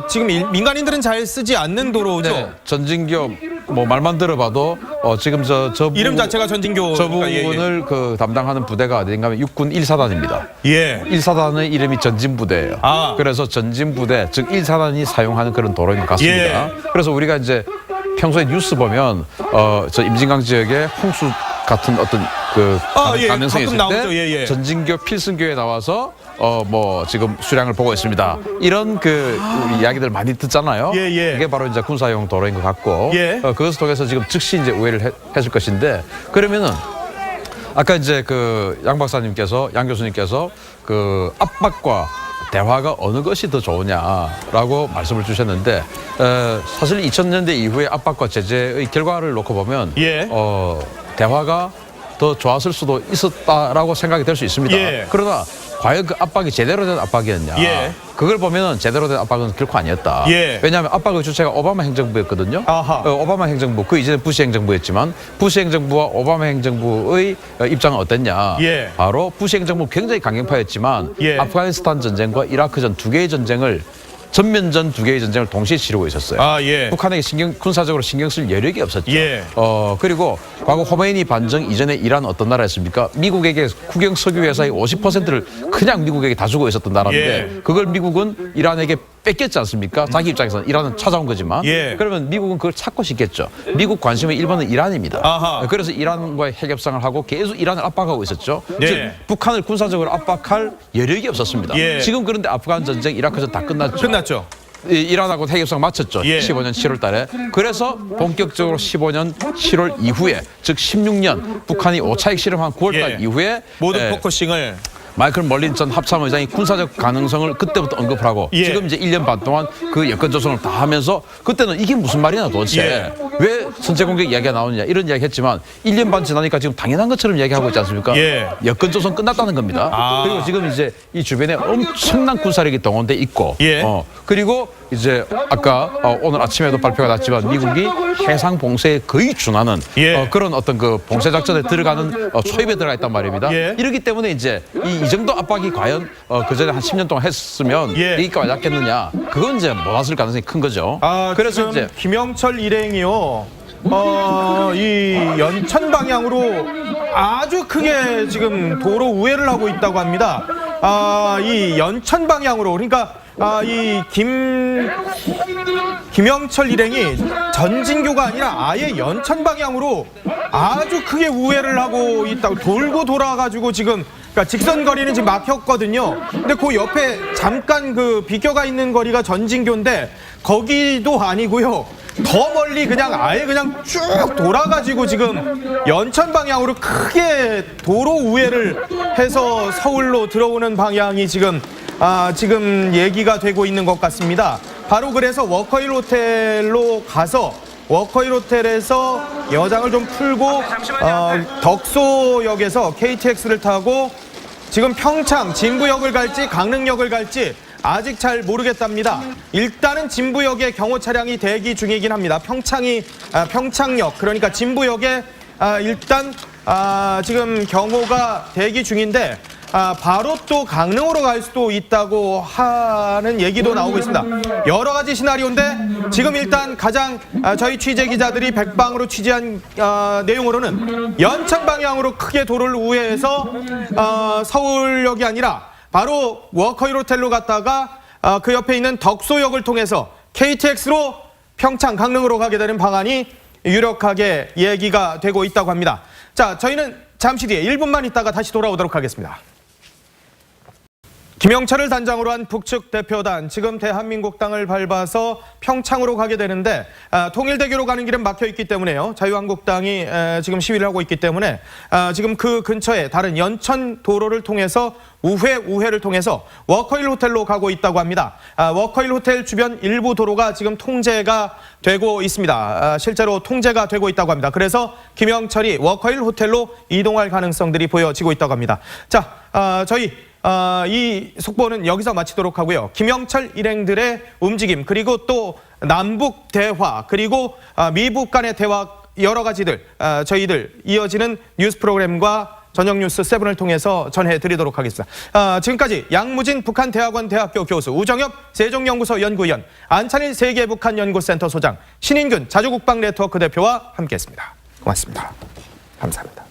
지금 민간인들은 잘 쓰지 않는 도로죠. 네, 전진교 뭐 말만 들어봐도 지금 저 이름 자체가 전진교. 저 부분을 그 담당하는 부대가 어딘가면 육군 1사단입니다. 예. 1사단의 이름이 전진부대예요. 그래서 전진부대 즉 1사단이 사용하는 그런 도로인 것 같습니다. 예. 그래서 우리가 이제 평소에 뉴스 보면 저 임진강 지역에 홍수 같은 어떤 그 가능성이 있을 때 나오죠. 예. 전진교 필승교에 나와서 뭐 지금 수량을 보고 있습니다. 이런 그 우리 이야기들 많이 듣잖아요. 예. 그게 바로 이제 군사용 도로인 것 같고 예. 그것을 통해서 지금 즉시 이제 우회를 해줄 것인데 그러면은 아까 이제 그 양 박사님께서 양 교수님께서 그 압박과 대화가 어느 것이 더 좋으냐라고 말씀을 주셨는데 사실 2000년대 이후에 압박과 제재의 결과를 놓고 보면 예. 대화가 더 좋았을 수도 있었다라고 생각이 될 수 있습니다. 예. 그러나 과연 그 압박이 제대로 된 압박이었냐? 예. 그걸 보면은 제대로 된 압박은 결코 아니었다. 예. 왜냐하면 압박의 주체가 오바마 행정부였거든요. 아하. 오바마 행정부 그 이전에 부시 행정부였지만 부시 행정부와 오바마 행정부의 입장은 어땠냐? 예. 바로 부시 행정부 굉장히 강경파였지만 예. 아프가니스탄 전쟁과 이라크전 두 개의 전쟁을 전면전 두 개의 전쟁을 동시에 치르고 있었어요. 예. 북한에게 군사적으로 신경 쓸 여력이 없었죠. 예. 그리고 과거 호메이니 반정 이전에 이란은 어떤 나라였습니까? 미국에게 국영 석유 회사의 50%를 그냥 미국에게 다 주고 있었던 나라인데 예. 그걸 미국은 이란에게 뺏겼지 않습니까? 자기 입장에서는 이란은 찾아온 거지만 예. 그러면 미국은 그걸 찾고 싶겠죠. 미국 관심의 1번은 이란입니다. 아하. 그래서 이란과의 핵협상을 하고 계속 이란을 압박하고 있었죠. 예. 즉 북한을 군사적으로 압박할 여력이 없었습니다. 예. 지금 그런데 아프간 전쟁, 이라크전 다 끝났죠. 이란하고 핵협상 마쳤죠. 예. 15년 7월 달에. 그래서 본격적으로 15년 7월 이후에 즉 16년 북한이 5차 핵실험한 9월 달 예. 이후에 모든 포커싱을 마이클 멀린 전 합참의장이 군사적 가능성을 그때부터 언급을 하고 예. 지금 이제 1년 반 동안 그 여건 조성을 다 하면서 그때는 이게 무슨 말이냐 도대체 예. 왜 선제 공격 이야기가 나오느냐 이런 이야기 했지만 1년 반 지나니까 지금 당연한 것처럼 이야기하고 있지 않습니까? 예. 여건 조성 끝났다는 겁니다. 그리고 지금 이제 이 주변에 엄청난 군사력이 동원돼 있고 예. 그리고 이제 아까 오늘 아침에도 발표가 났지만 미국이 해상 봉쇄에 거의 준하는 예. 그런 어떤 그 봉쇄 작전에 들어가는 초입에 들어가 있단 말입니다. 예. 이렇기 때문에 이제 이 정도 압박이 과연 그 전에 한 10년 동안 했으면 예. 여기까지 왔겠느냐? 그건 이제 못 왔을 가능성이 큰 거죠. 그래서 이제 김영철 일행이요. 이 연천 방향으로 아주 크게 지금 도로 우회를 하고 있다고 합니다. 이 연천 방향으로 그러니까 이 김영철 일행이 전진교가 아니라 아예 연천 방향으로 아주 크게 우회를 하고 있다고 돌고 돌아가지고 지금 그러니까 직선 거리는 지금 막혔거든요. 근데 그 옆에 잠깐 그 비껴가 있는 거리가 전진교인데 거기도 아니고요. 더 멀리 그냥 아예 그냥 쭉 돌아가지고 지금 연천 방향으로 크게 도로 우회를 해서 서울로 들어오는 방향이 지금 지금 얘기가 되고 있는 것 같습니다. 바로 그래서 워커힐 호텔로 가서 워커힐 호텔에서 여장을 좀 풀고 덕소역에서 KTX를 타고 지금 평창 진부역을 갈지 강릉역을 갈지 아직 잘 모르겠답니다. 일단은 진부역에 경호 차량이 대기 중이긴 합니다. 평창역, 그러니까 진부역에 일단 지금 경호가 대기 중인데 바로 또 강릉으로 갈 수도 있다고 하는 얘기도 나오고 있습니다. 여러 가지 시나리오인데 지금 일단 가장 저희 취재 기자들이 백방으로 취재한 내용으로는 연천 방향으로 크게 도로를 우회해서 서울역이 아니라 바로 워커힐 호텔로 갔다가 그 옆에 있는 덕소역을 통해서 KTX로 평창, 강릉으로 가게 되는 방안이 유력하게 얘기가 되고 있다고 합니다. 자, 저희는 잠시 뒤에 1분만 있다가 다시 돌아오도록 하겠습니다. 김영철을 단장으로 한 북측 대표단, 지금 대한민국당을 밟아서 평창으로 가게 되는데 통일대교로 가는 길은 막혀 있기 때문에요. 자유한국당이 지금 시위를 하고 있기 때문에 지금 그 근처에 다른 연천 도로를 통해서 우회를 통해서 워커힐 호텔로 가고 있다고 합니다. 워커힐 호텔 주변 일부 도로가 지금 통제가 되고 있습니다. 실제로 통제가 되고 있다고 합니다. 그래서 김영철이 워커힐 호텔로 이동할 가능성들이 보여지고 있다고 합니다. 자, 저희 이 속보는 여기서 마치도록 하고요. 김영철 일행들의 움직임, 그리고 또 남북 대화, 그리고 미북 간의 대화, 여러 가지들 저희들 이어지는 뉴스 프로그램과 저녁 뉴스 7을 통해서 전해드리도록 하겠습니다. 지금까지 양무진 북한대학원 대학교 교수, 우정엽 세종연구소 연구위원, 안찬일 세계북한연구센터 소장, 신인균 자주국방 네트워크 대표와 함께했습니다. 고맙습니다. 감사합니다.